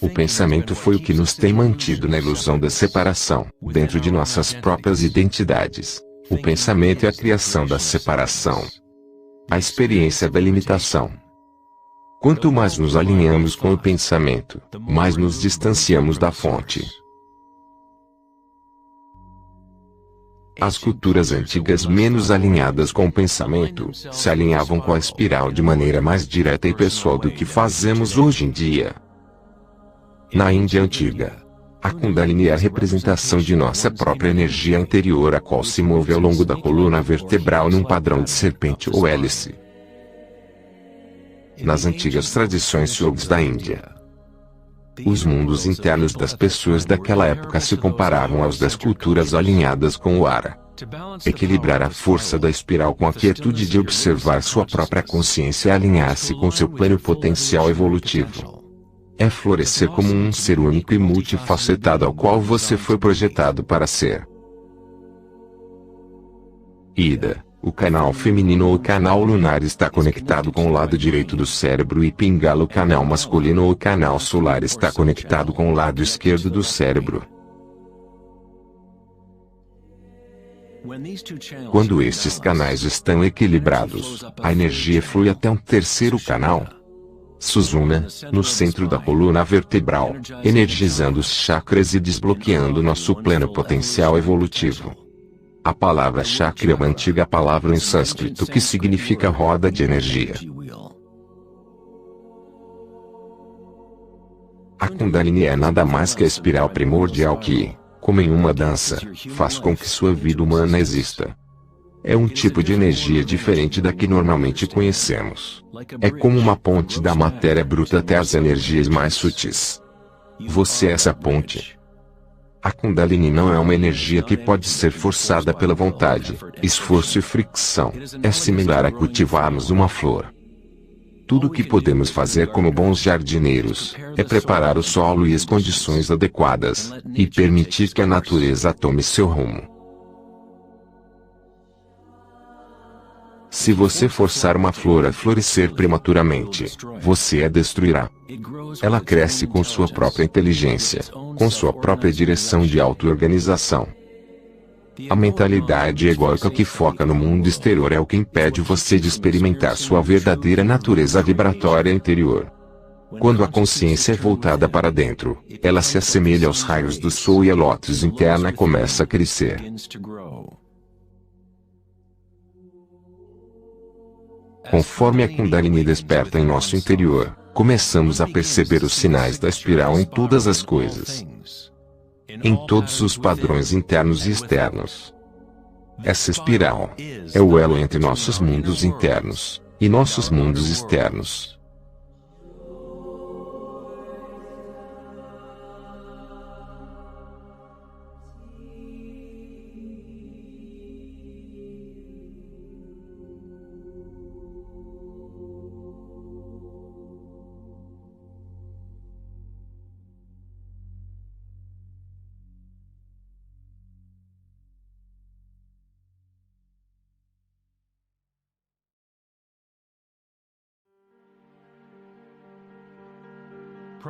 O pensamento foi o que nos tem mantido na ilusão da separação, dentro de nossas próprias identidades. O pensamento é a criação da separação. A experiência da limitação. Quanto mais nos alinhamos com o pensamento, mais nos distanciamos da fonte. As culturas antigas menos alinhadas com o pensamento, se alinhavam com a espiral de maneira mais direta e pessoal do que fazemos hoje em dia. Na Índia antiga, a Kundalini é a representação de nossa própria energia interior, a qual se move ao longo da coluna vertebral num padrão de serpente ou hélice. Nas antigas tradições yogis da Índia, os mundos internos das pessoas daquela época se comparavam aos das culturas alinhadas com o Ara. Equilibrar a força da espiral com a quietude de observar sua própria consciência e alinhar-se com seu pleno potencial evolutivo. É florescer como um ser único e multifacetado ao qual você foi projetado para ser. Ida, o canal feminino ou canal lunar está conectado com o lado direito do cérebro e Pingala, o canal masculino ou canal solar está conectado com o lado esquerdo do cérebro. Quando estes canais estão equilibrados, a energia flui até um terceiro canal, Sushumna, no centro da coluna vertebral, energizando os chakras e desbloqueando nosso pleno potencial evolutivo. A palavra chakra é uma antiga palavra em sânscrito que significa roda de energia. A Kundalini é nada mais que a espiral primordial que, como em uma dança, faz com que sua vida humana exista. É um tipo de energia diferente da que normalmente conhecemos. É como uma ponte da matéria bruta até as energias mais sutis. Você é essa ponte. A Kundalini não é uma energia que pode ser forçada pela vontade, esforço e fricção. É similar a cultivarmos uma flor. Tudo o que podemos fazer como bons jardineiros é preparar o solo e as condições adequadas, e permitir que a natureza tome seu rumo. Se você forçar uma flor a florescer prematuramente, você a destruirá. Ela cresce com sua própria inteligência, com sua própria direção de auto-organização. A mentalidade egóica que foca no mundo exterior é o que impede você de experimentar sua verdadeira natureza vibratória interior. Quando a consciência é voltada para dentro, ela se assemelha aos raios do sol e a lótus interna começa a crescer. Conforme a Kundalini desperta em nosso interior, começamos a perceber os sinais da espiral em todas as coisas, em todos os padrões internos e externos. Essa espiral é o elo entre nossos mundos internos e nossos mundos externos.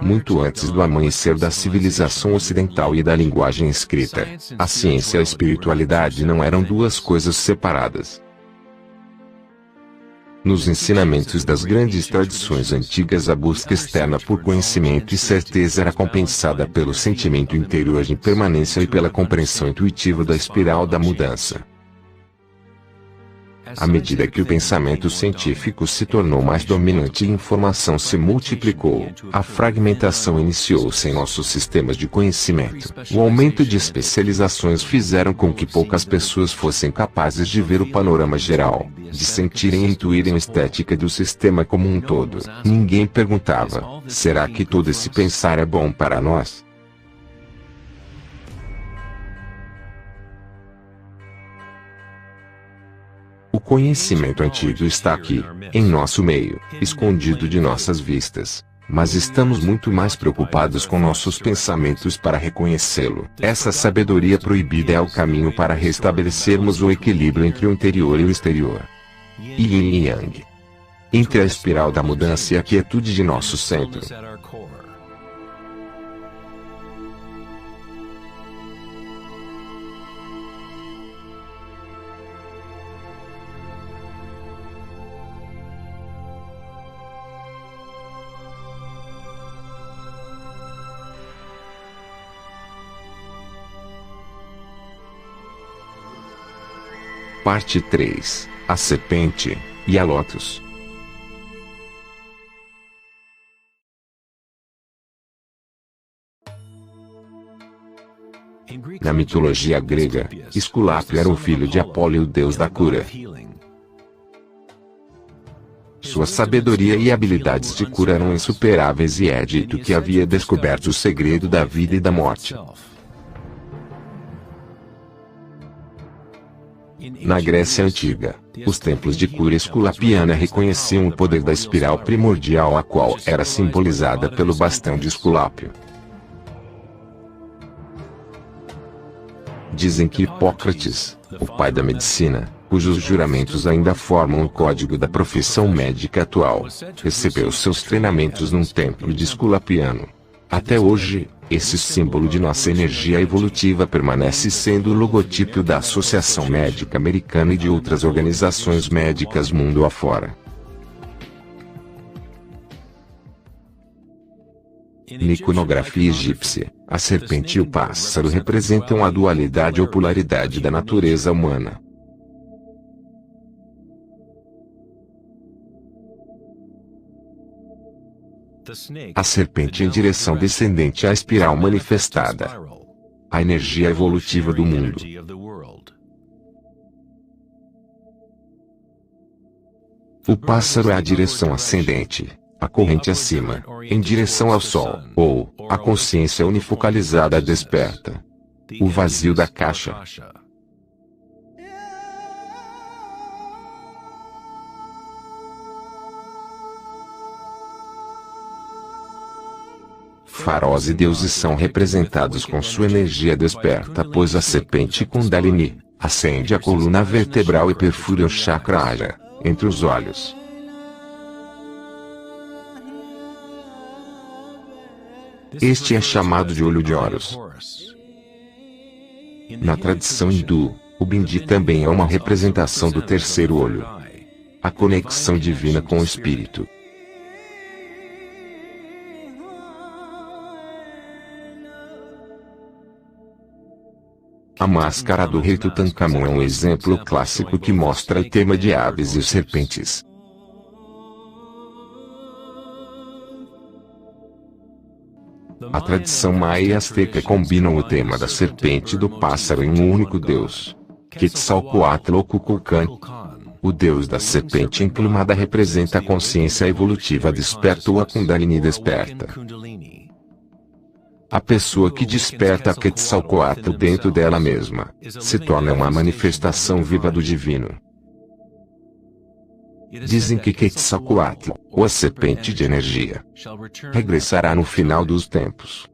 Muito antes do amanhecer da civilização ocidental e da linguagem escrita, a ciência e a espiritualidade não eram duas coisas separadas. Nos ensinamentos das grandes tradições antigas, a busca externa por conhecimento e certeza era compensada pelo sentimento interior de impermanência e pela compreensão intuitiva da espiral da mudança. À medida que o pensamento científico se tornou mais dominante e a informação se multiplicou, a fragmentação iniciou-se em nossos sistemas de conhecimento. O aumento de especializações fizeram com que poucas pessoas fossem capazes de ver o panorama geral, de sentirem e intuírem a estética do sistema como um todo. Ninguém perguntava: será que todo esse pensar é bom para nós? O conhecimento antigo está aqui, em nosso meio, escondido de nossas vistas. Mas estamos muito mais preocupados com nossos pensamentos para reconhecê-lo. Essa sabedoria proibida é o caminho para restabelecermos o equilíbrio entre o interior e o exterior. Yin e Yang. Entre a espiral da mudança e a quietude de nosso centro. Parte 3. A serpente e a lótus. Na mitologia grega, Esculápio era o filho de Apolo e o deus da cura. Sua sabedoria e habilidades de cura eram insuperáveis e é dito que havia descoberto o segredo da vida e da morte. Na Grécia Antiga, os templos de cura esculapiana reconheciam o poder da espiral primordial, a qual era simbolizada pelo bastão de Esculápio. Dizem que Hipócrates, o pai da medicina, cujos juramentos ainda formam o código da profissão médica atual, recebeu seus treinamentos num templo de Esculapiano. Até hoje, esse símbolo de nossa energia evolutiva permanece sendo o logotipo da Associação Médica Americana e de outras organizações médicas mundo afora. Na iconografia egípcia, a serpente e o pássaro representam a dualidade ou polaridade da natureza humana. A serpente em direção descendente à espiral manifestada, a energia evolutiva do mundo. O pássaro é a direção ascendente, a corrente acima, em direção ao sol, ou a consciência unifocalizada desperta. O vazio da caixa. Faraós e deuses são representados com sua energia desperta, pois a serpente Kundalini acende a coluna vertebral e perfura o chakra Ajna, entre os olhos. Este é chamado de olho de Horus. Na tradição hindu, o bindi também é uma representação do terceiro olho, a conexão divina com o espírito. A máscara do rei Tutankhamon é um exemplo clássico que mostra o tema de aves e serpentes. A tradição maia e azteca combinam o tema da serpente e do pássaro em um único deus, Quetzalcoatl ou Kukulkan. O deus da serpente emplumada representa a consciência evolutiva desperta ou a Kundalini desperta. A pessoa que desperta a Quetzalcoatl dentro dela mesma, se torna uma manifestação viva do divino. Dizem que Quetzalcoatl, ou a serpente de energia, regressará no final dos tempos.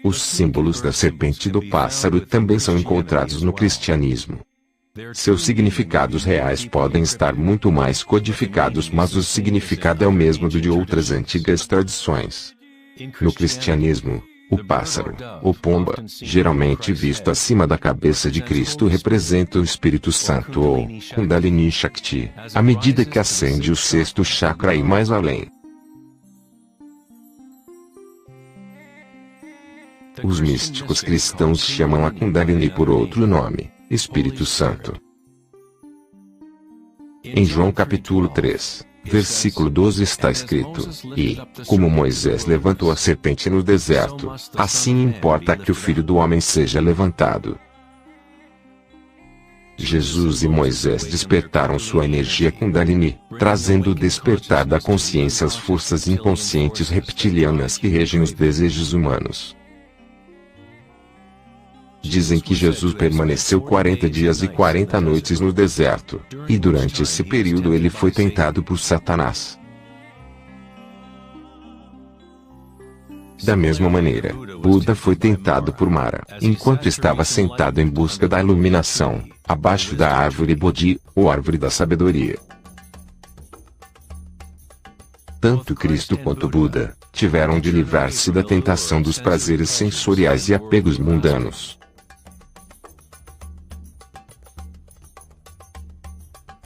Os símbolos da serpente e do pássaro também são encontrados no cristianismo. Seus significados reais podem estar muito mais codificados, mas o significado é o mesmo do de outras antigas tradições. No cristianismo, o pássaro, ou pomba, geralmente visto acima da cabeça de Cristo, representa o Espírito Santo ou Kundalini Shakti, à medida que ascende o sexto chakra e mais além. Os místicos cristãos chamam a Kundalini por outro nome, Espírito Santo. Em João capítulo 3, versículo 12 está escrito: E, como Moisés levantou a serpente no deserto, assim importa que o Filho do Homem seja levantado. Jesus e Moisés despertaram sua energia Kundalini, trazendo o despertar da consciência às forças inconscientes reptilianas que regem os desejos humanos. Dizem que Jesus permaneceu 40 dias e 40 noites no deserto, e durante esse período ele foi tentado por Satanás. Da mesma maneira, Buda foi tentado por Mara, enquanto estava sentado em busca da iluminação, abaixo da árvore Bodhi, ou árvore da sabedoria. Tanto Cristo quanto Buda tiveram de livrar-se da tentação dos prazeres sensoriais e apegos mundanos.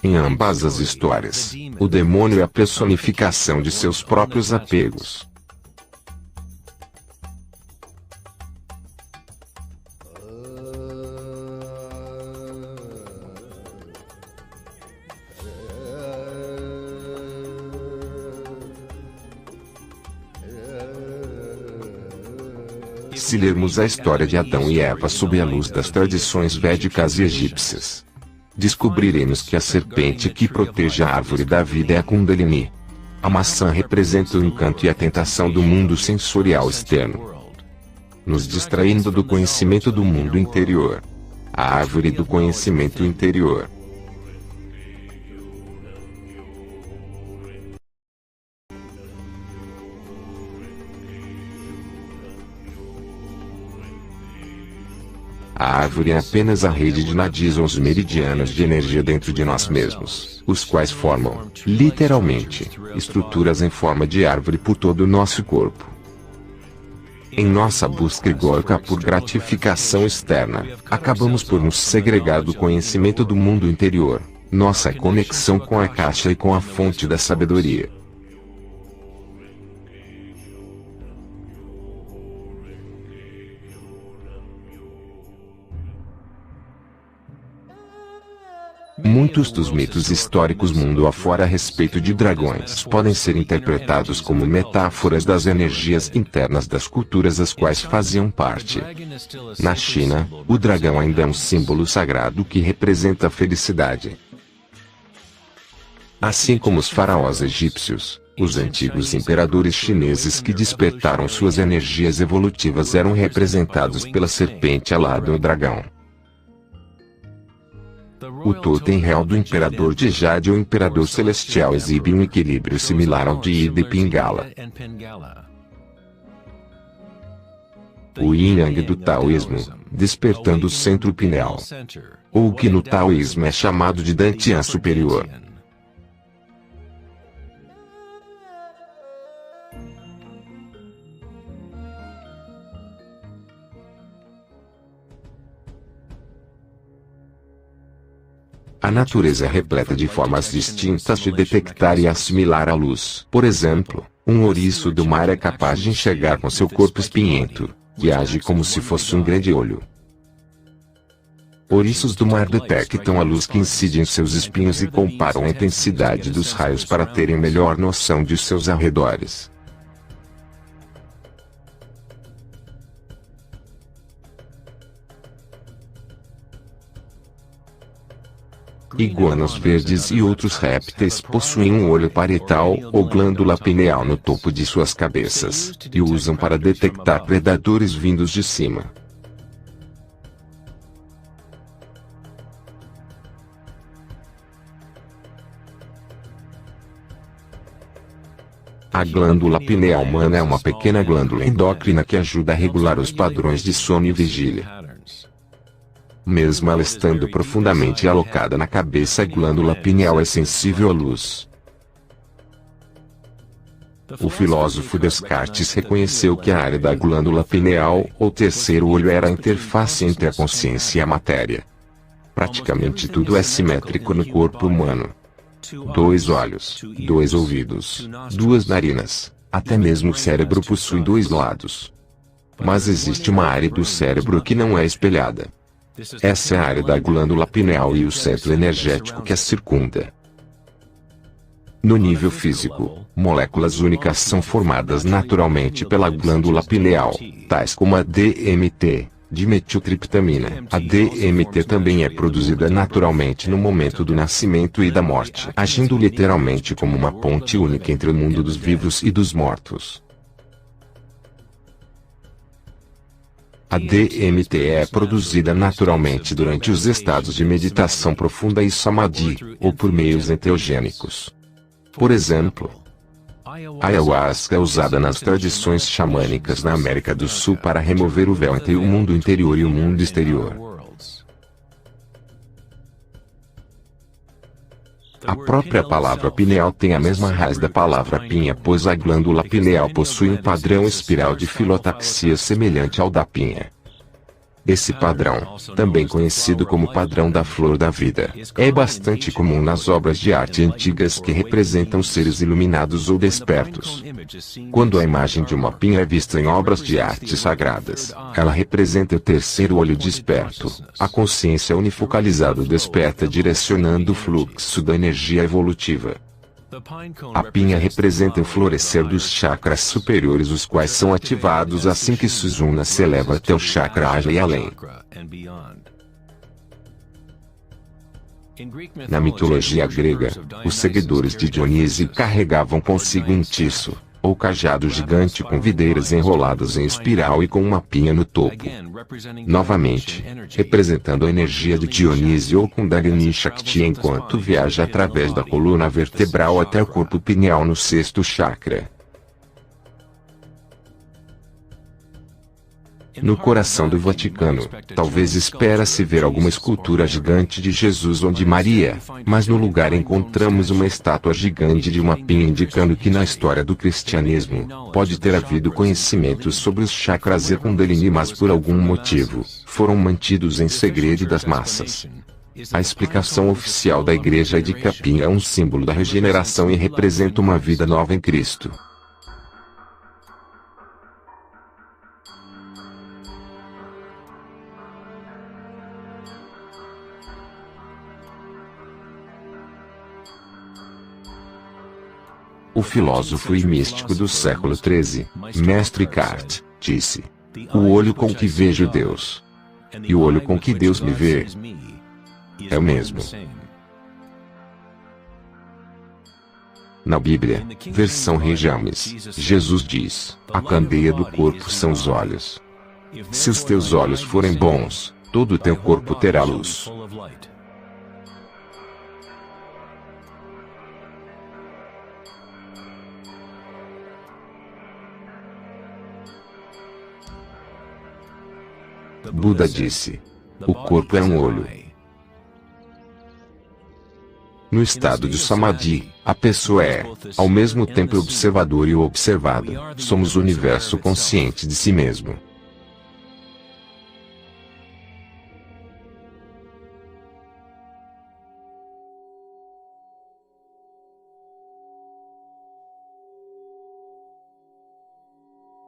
Em ambas as histórias, o demônio é a personificação de seus próprios apegos. Se lermos a história de Adão e Eva sob a luz das tradições védicas e egípcias, descobriremos que a serpente que protege a árvore da vida é a Kundalini. A maçã representa o encanto e a tentação do mundo sensorial externo, nos distraindo do conhecimento do mundo interior. A árvore do conhecimento interior. A árvore é apenas a rede de nadis ou os meridianos de energia dentro de nós mesmos, os quais formam, literalmente, estruturas em forma de árvore por todo o nosso corpo. Em nossa busca egóica por gratificação externa, acabamos por nos segregar do conhecimento do mundo interior, nossa conexão com a caixa e com a fonte da sabedoria. Muitos dos mitos históricos mundo afora a respeito de dragões podem ser interpretados como metáforas das energias internas das culturas das quais faziam parte. Na China, o dragão ainda é um símbolo sagrado que representa a felicidade. Assim como os faraós egípcios, os antigos imperadores chineses que despertaram suas energias evolutivas eram representados pela serpente alada ou dragão. O totem real do imperador de Jade ou imperador celestial exibe um equilíbrio similar ao de Ida e Pingala. O yin-yang do taoísmo, despertando o centro pineal, ou o que no taoísmo é chamado de Dantian superior. A natureza é repleta de formas distintas de detectar e assimilar a luz. Por exemplo, um ouriço do mar é capaz de enxergar com seu corpo espinhento, que age como se fosse um grande olho. Ouriços do mar detectam a luz que incide em seus espinhos e comparam a intensidade dos raios para terem melhor noção de seus arredores. Iguanas verdes e outros répteis possuem um olho parietal ou glândula pineal no topo de suas cabeças, e o usam para detectar predadores vindos de cima. A glândula pineal humana é uma pequena glândula endócrina que ajuda a regular os padrões de sono e vigília. Mesmo ela estando profundamente alocada na cabeça, a glândula pineal é sensível à luz. O filósofo Descartes reconheceu que a área da glândula pineal, ou terceiro olho, era a interface entre a consciência e a matéria. Praticamente tudo é simétrico no corpo humano. 2 olhos, 2 ouvidos, 2 narinas, até mesmo o cérebro possui 2 lados. Mas existe uma área do cérebro que não é espelhada. Essa é a área da glândula pineal e o centro energético que a circunda. No nível físico, moléculas únicas são formadas naturalmente pela glândula pineal, tais como a DMT, dimetiltriptamina. A DMT também é produzida naturalmente no momento do nascimento e da morte, agindo literalmente como uma ponte única entre o mundo dos vivos e dos mortos. A DMT é produzida naturalmente durante os estados de meditação profunda e samadhi, ou por meios enteogênicos. Por exemplo, a ayahuasca é usada nas tradições xamânicas na América do Sul para remover o véu entre o mundo interior e o mundo exterior. A própria palavra pineal tem a mesma raiz da palavra pinha, pois a glândula pineal possui um padrão espiral de filotaxia semelhante ao da pinha. Esse padrão, também conhecido como padrão da flor da vida, é bastante comum nas obras de arte antigas que representam seres iluminados ou despertos. Quando a imagem de uma pinha é vista em obras de arte sagradas, ela representa o terceiro olho desperto, a consciência unifocalizada desperta direcionando o fluxo da energia evolutiva. A pinha representa o florescer dos chakras superiores, os quais são ativados assim que Suzuna se eleva até o chakra Aja e além. Na mitologia grega, os seguidores de Dionísio carregavam consigo um tiço, ou cajado gigante com videiras enroladas em espiral e com uma pinha no topo. Novamente, representando a energia de Dionísio ou Kundalini Shakti enquanto viaja através da coluna vertebral até o corpo pineal no sexto chakra. No coração do Vaticano, talvez espera-se ver alguma escultura gigante de Jesus ou de Maria, mas no lugar encontramos uma estátua gigante de uma pinha indicando que na história do cristianismo, pode ter havido conhecimentos sobre os chakras e Kundalini mas por algum motivo, foram mantidos em segredo das massas. A explicação oficial da Igreja é de que a pinha é um símbolo da regeneração e representa uma vida nova em Cristo. O filósofo e místico do século XIII, Mestre Eckhart, disse: "O olho com que vejo Deus e o olho com que Deus me vê é o mesmo." Na Bíblia, versão Rei James, Jesus diz: "A candeia do corpo são os olhos. Se os teus olhos forem bons, todo o teu corpo terá luz." Buda disse: "O corpo é um olho." No estado de Samadhi, a pessoa é, ao mesmo tempo, observador e o observado. Somos o universo consciente de si mesmo.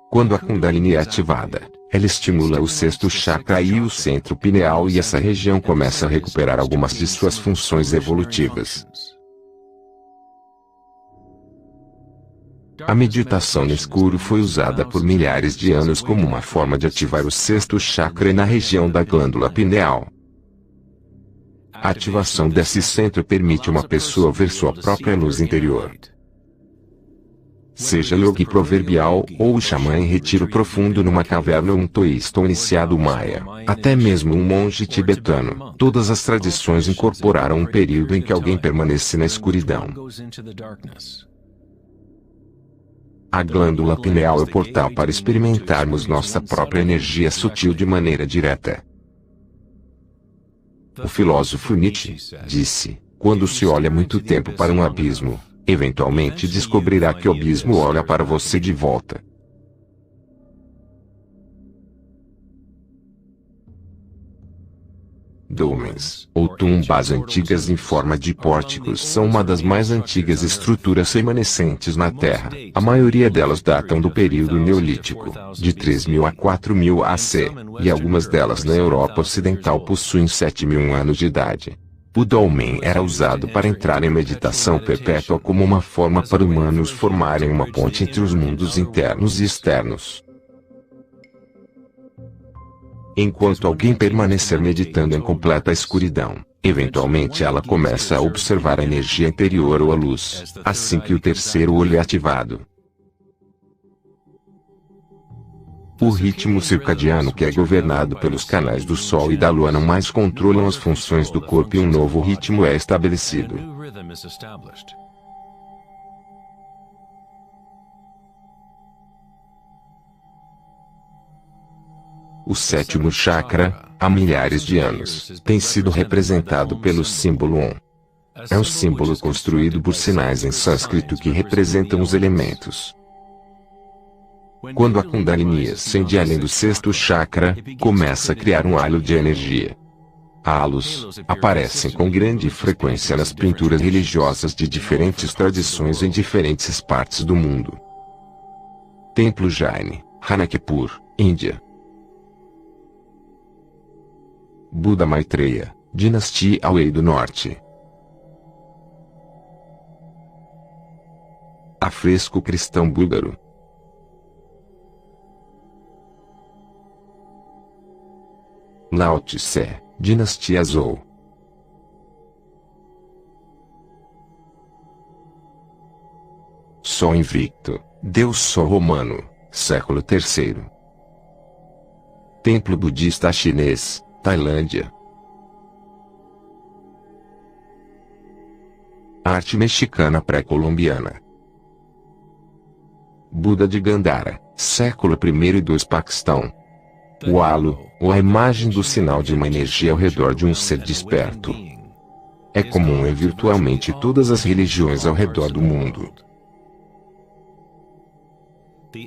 Quando a Kundalini é ativada, ela estimula o sexto chakra e o centro pineal e essa região começa a recuperar algumas de suas funções evolutivas. A meditação no escuro foi usada por milhares de anos como uma forma de ativar o sexto chakra na região da glândula pineal. A ativação desse centro permite uma pessoa ver sua própria luz interior. Seja yogi proverbial, ou o xamã em retiro profundo numa caverna ou um taoísta ou iniciado maia, até mesmo um monge tibetano, todas as tradições incorporaram um período em que alguém permanece na escuridão. A glândula pineal é o portal para experimentarmos nossa própria energia sutil de maneira direta. O filósofo Nietzsche disse: "Quando se olha muito tempo para um abismo, eventualmente descobrirá que o abismo olha para você de volta." Dolmens, ou tumbas antigas em forma de pórticos, são uma das mais antigas estruturas remanescentes na Terra. A maioria delas datam do período Neolítico, de 3000 a 4000 AC, e algumas delas na Europa Ocidental possuem 7000 anos de idade. O dolmen era usado para entrar em meditação perpétua como uma forma para humanos formarem uma ponte entre os mundos internos e externos. Enquanto alguém permanecer meditando em completa escuridão, eventualmente ela começa a observar a energia interior ou a luz, assim que o terceiro olho é ativado. O ritmo circadiano, que é governado pelos canais do Sol e da Lua, não mais controlam as funções do corpo e um novo ritmo é estabelecido. O sétimo chakra, há milhares de anos, tem sido representado pelo símbolo Om. É um símbolo construído por sinais em sânscrito que representam os elementos. Quando a Kundalini ascende além do sexto chakra, começa a criar um halo de energia. Halos aparecem com grande frequência nas pinturas religiosas de diferentes tradições em diferentes partes do mundo. Templo Jain, Ranakpur, Índia. Buda Maitreya, Dinastia Wei do Norte. Afresco cristão búlgaro. Lao Tse, Dinastia Zhou. Sol Invicto, Deus Sol Romano, século III. Templo Budista Chinês, Tailândia. Arte mexicana pré-colombiana. Buda de Gandhara, século I e II, Paquistão. O halo, ou a imagem do sinal de uma energia ao redor de um ser desperto. É comum em virtualmente todas as religiões ao redor do mundo.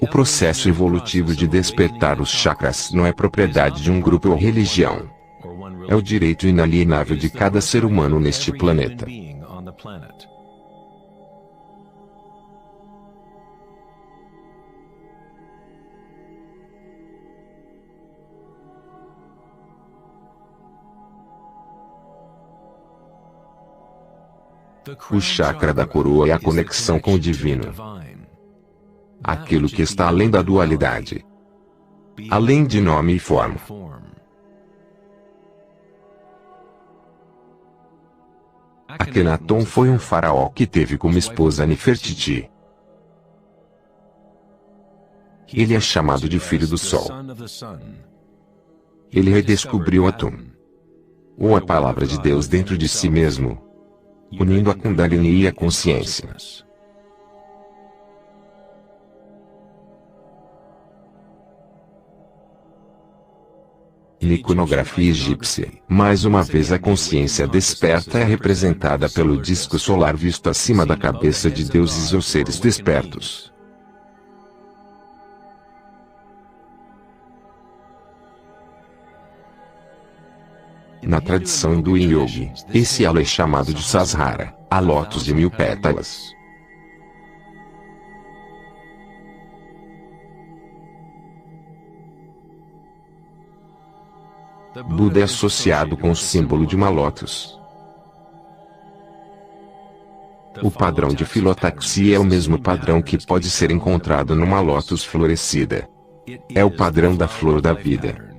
O processo evolutivo de despertar os chakras não é propriedade de um grupo ou religião. É o direito inalienável de cada ser humano neste planeta. O chakra da coroa é a conexão com o divino. Aquilo que está além da dualidade. Além de nome e forma. Akhenaton foi um faraó que teve como esposa Nefertiti. Ele é chamado de Filho do Sol. Ele redescobriu Atum, ou a palavra de Deus dentro de si mesmo, unindo a Kundalini e a consciência. Na iconografia egípcia, mais uma vez a consciência desperta é representada pelo disco solar visto acima da cabeça de deuses ou seres despertos. Na tradição hindu e yogi, esse halo é chamado de Sahasrara, a lótus de 1000 pétalas. Buda é associado com o símbolo de uma lótus. O padrão de filotaxia é o mesmo padrão que pode ser encontrado numa lótus florescida. É o padrão da flor da vida.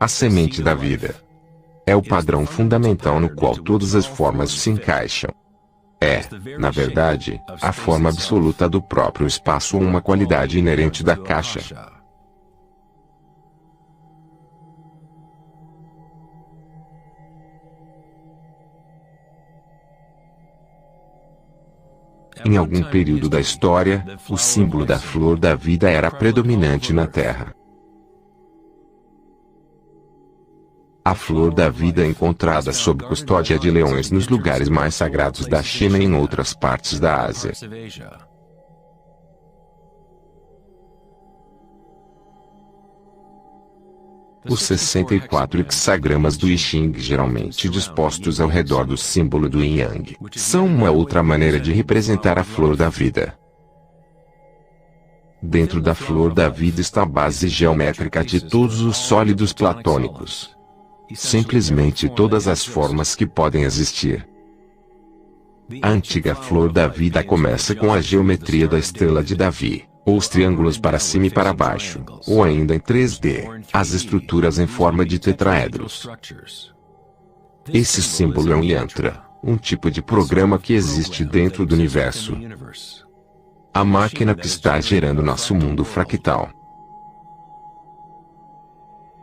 A semente da vida. É o padrão fundamental no qual todas as formas se encaixam. É, na verdade, a forma absoluta do próprio espaço ou uma qualidade inerente da caixa. Em algum período da história, o símbolo da flor da vida era predominante na Terra. A flor da vida é encontrada sob custódia de leões nos lugares mais sagrados da China e em outras partes da Ásia. Os 64 hexagramas do I Ching, geralmente dispostos ao redor do símbolo do Yin Yang, são uma outra maneira de representar a flor da vida. Dentro da flor da vida está a base geométrica de todos os sólidos platônicos. Simplesmente todas as formas que podem existir. A antiga flor da vida começa com a geometria da estrela de Davi, ou os triângulos para cima e para baixo, ou ainda em 3D, as estruturas em forma de tetraedros. Esse símbolo é um yantra, um tipo de programa que existe dentro do universo. A máquina que está gerando nosso mundo fractal.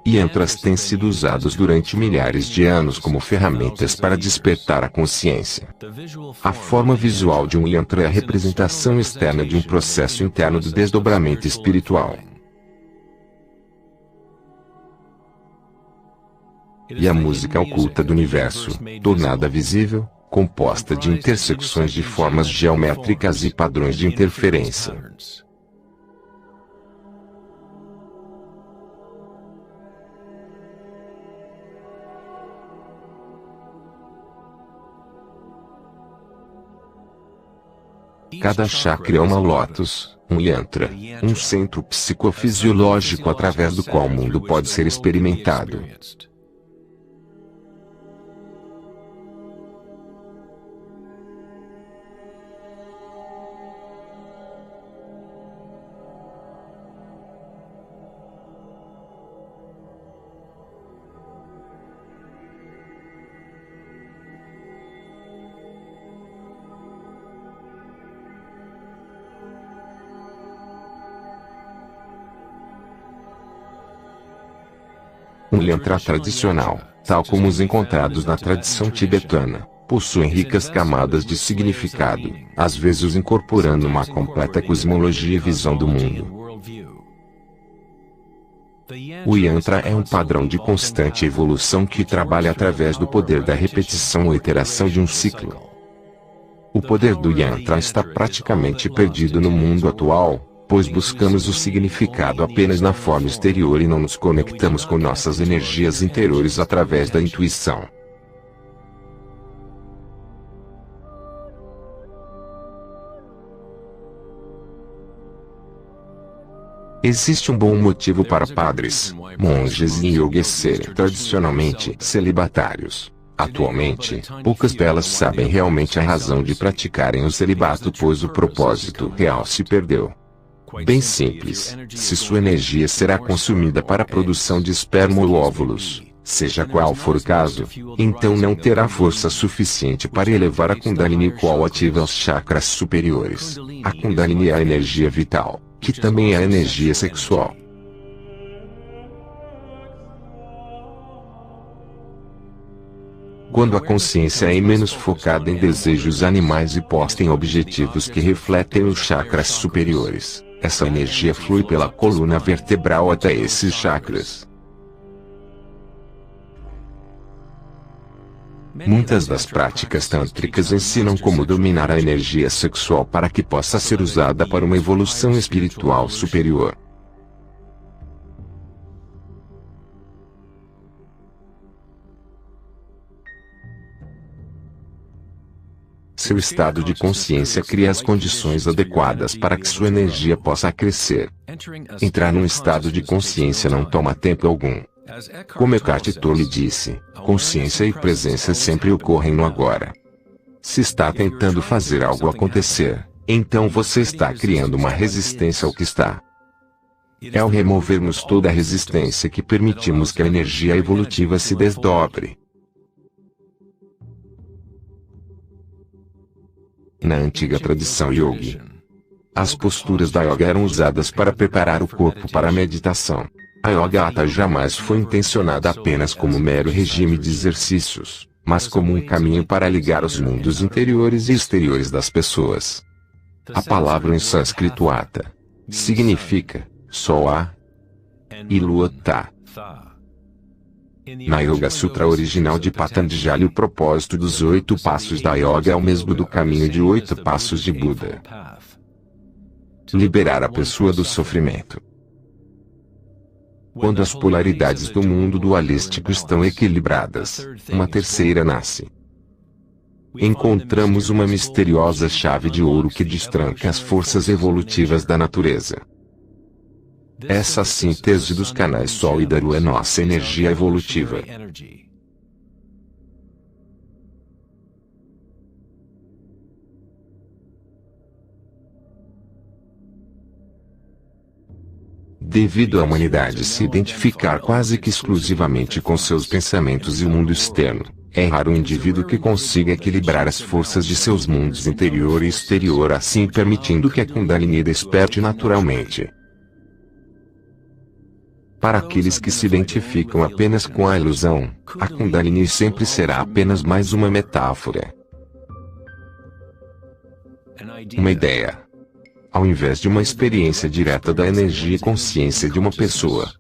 Yantras têm sido usados durante milhares de anos como ferramentas para despertar a consciência. A forma visual de um yantra é a representação externa de um processo interno do desdobramento espiritual. E a música oculta do universo, tornada visível, composta de intersecções de formas geométricas e padrões de interferência. Cada chakra é uma lótus, um yantra, um centro psicofisiológico através do qual o mundo pode ser experimentado. Um yantra tradicional, tal como os encontrados na tradição tibetana, possuem ricas camadas de significado, às vezes incorporando uma completa cosmologia e visão do mundo. O yantra é um padrão de constante evolução que trabalha através do poder da repetição ou iteração de um ciclo. O poder do yantra está praticamente perdido no mundo atual, pois buscamos o significado apenas na forma exterior e não nos conectamos com nossas energias interiores através da intuição. Existe um bom motivo para padres, monges e yogis serem tradicionalmente celibatários. Atualmente, poucas delas sabem realmente a razão de praticarem o celibato, pois o propósito real se perdeu. Bem simples, se sua energia será consumida para a produção de esperma ou óvulos, seja qual for o caso, então não terá força suficiente para elevar a Kundalini, qual ativa os chakras superiores. A Kundalini é a energia vital, que também é a energia sexual. Quando a consciência é menos focada em desejos animais e posta em objetivos que refletem os chakras superiores, essa energia flui pela coluna vertebral até esses chakras. Muitas das práticas tântricas ensinam como dominar a energia sexual para que possa ser usada para uma evolução espiritual superior. Seu estado de consciência cria as condições adequadas para que sua energia possa crescer. Entrar num estado de consciência não toma tempo algum. Como Eckhart Tolle disse, consciência e presença sempre ocorrem no agora. Se está tentando fazer algo acontecer, então você está criando uma resistência ao que está. É ao removermos toda a resistência que permitimos que a energia evolutiva se desdobre. Na antiga tradição yogi, as posturas da yoga eram usadas para preparar o corpo para a meditação. A Yoga Hatha jamais foi intencionada apenas como mero regime de exercícios, mas como um caminho para ligar os mundos interiores e exteriores das pessoas. A palavra em sânscrito Hatha significa Sol A e Lua Tha. Na Yoga Sutra original de Patanjali, o propósito dos 8 passos da yoga é o mesmo do caminho de 8 passos de Buda: liberar a pessoa do sofrimento. Quando as polaridades do mundo dualístico estão equilibradas, uma terceira nasce. Encontramos uma misteriosa chave de ouro que destranca as forças evolutivas da natureza. Essa síntese dos canais Sol e da Lua é nossa energia evolutiva. Devido à humanidade se identificar quase que exclusivamente com seus pensamentos e o mundo externo, é raro um indivíduo que consiga equilibrar as forças de seus mundos interior e exterior, assim permitindo que a Kundalini desperte naturalmente. Para aqueles que se identificam apenas com a ilusão, a Kundalini sempre será apenas mais uma metáfora. Uma ideia, ao invés de uma experiência direta da energia e consciência de uma pessoa.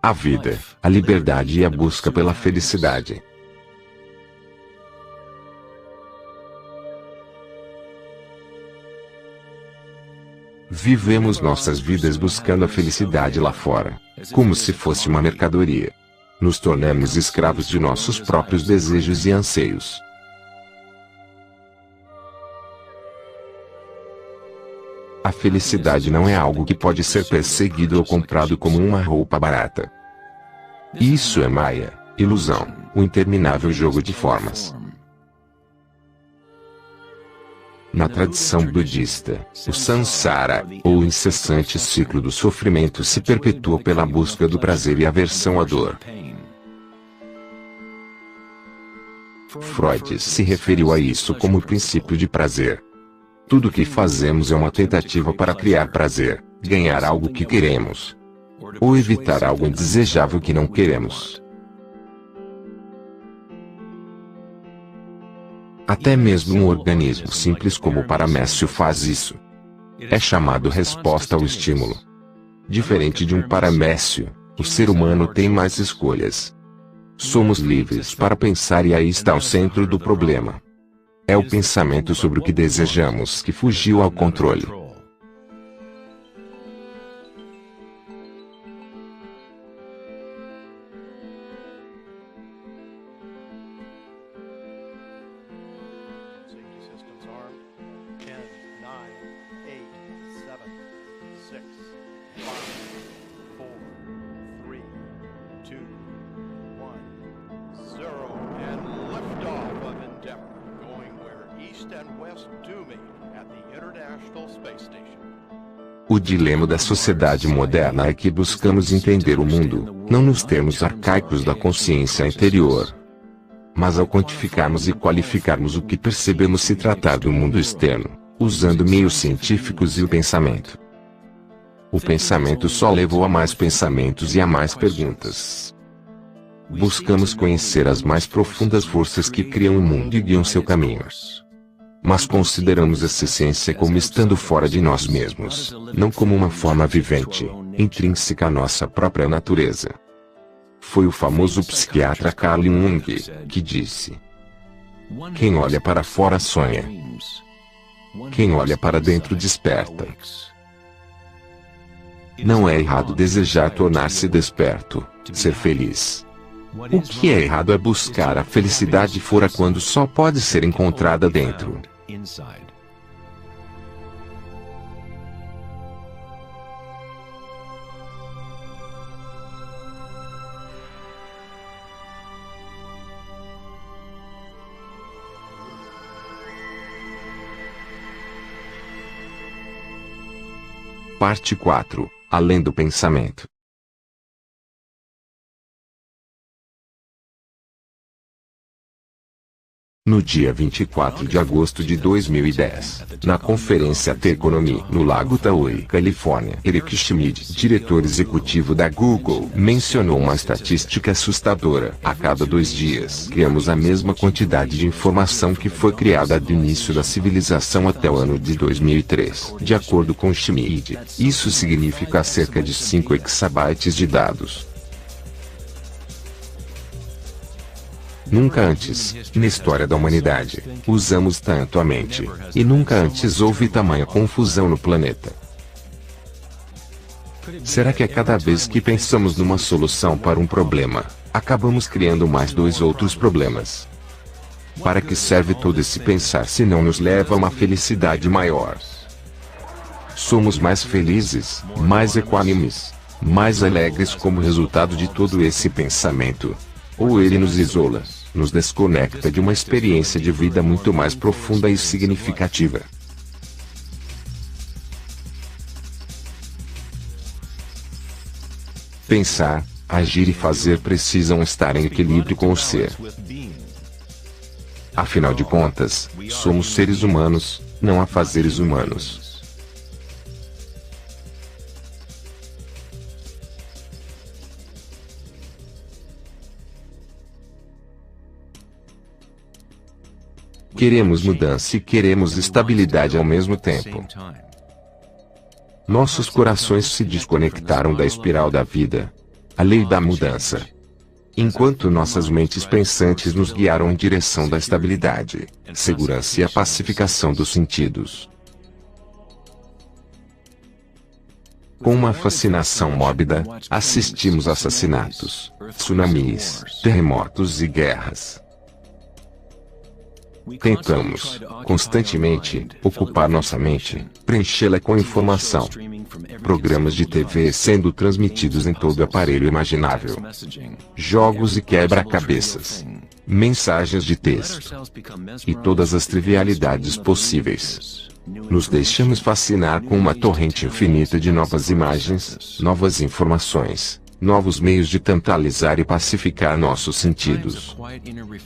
a vida, a liberdade e a busca pela felicidade. Vivemos nossas vidas buscando a felicidade lá fora, como se fosse uma mercadoria. Nos tornamos escravos de nossos próprios desejos e anseios. A felicidade não é algo que pode ser perseguido ou comprado como uma roupa barata. Isso é Maya, ilusão, o interminável jogo de formas. Na tradição budista, o samsara, ou o incessante ciclo do sofrimento, se perpetua pela busca do prazer e aversão à dor. Freud se referiu a isso como o princípio de prazer. Tudo o que fazemos é uma tentativa para criar prazer, ganhar algo que queremos, ou evitar algo indesejável que não queremos. Até mesmo um organismo simples como o paramécio faz isso. É chamado resposta ao estímulo. Diferente de um paramécio, o ser humano tem mais escolhas. Somos livres para pensar e aí está o centro do problema. É o pensamento sobre o que desejamos que fugiu ao controle. O dilema da sociedade moderna é que buscamos entender o mundo, não nos termos arcaicos da consciência interior, mas ao quantificarmos e qualificarmos o que percebemos se tratar do mundo externo, usando meios científicos e o pensamento. O pensamento só levou a mais pensamentos e a mais perguntas. Buscamos conhecer as mais profundas forças que criam o mundo e guiam seu caminho. Mas consideramos essa essência como estando fora de nós mesmos, não como uma forma vivente, intrínseca à nossa própria natureza. Foi o famoso psiquiatra Carl Jung que disse: quem olha para fora sonha. Quem olha para dentro desperta. Não é errado desejar tornar-se desperto, ser feliz. O que é errado é buscar a felicidade fora quando só pode ser encontrada dentro. Parte 4. Além do pensamento. No dia 24 de agosto de 2010, na conferência The Economy, no Lago Tahoe, Califórnia, Eric Schmidt, diretor executivo da Google, mencionou uma estatística assustadora. A cada 2 dias, criamos a mesma quantidade de informação que foi criada do início da civilização até o ano de 2003. De acordo com Schmidt, isso significa cerca de 5 exabytes de dados. Nunca antes, na história da humanidade, usamos tanto a mente, e nunca antes houve tamanha confusão no planeta. Será que a cada vez que pensamos numa solução para um problema, acabamos criando mais 2 outros problemas? Para que serve todo esse pensar se não nos leva a uma felicidade maior? Somos mais felizes, mais equânimes, mais alegres como resultado de todo esse pensamento? Ou ele nos isola, nos desconecta de uma experiência de vida muito mais profunda e significativa? Pensar, agir e fazer precisam estar em equilíbrio com o ser. Afinal de contas, somos seres humanos, não há fazeres humanos. Queremos mudança e queremos estabilidade ao mesmo tempo. Nossos corações se desconectaram da espiral da vida. A lei da mudança. Enquanto nossas mentes pensantes nos guiaram em direção da estabilidade, segurança e a pacificação dos sentidos. Com uma fascinação mórbida, assistimos a assassinatos, tsunamis, terremotos e guerras. Tentamos, constantemente, ocupar nossa mente, preenchê-la com informação. Programas de TV sendo transmitidos em todo aparelho imaginável. Jogos e quebra-cabeças. Mensagens de texto. E todas as trivialidades possíveis. Nos deixamos fascinar com uma torrente infinita de novas imagens, novas informações, novos meios de tantalizar e pacificar nossos sentidos.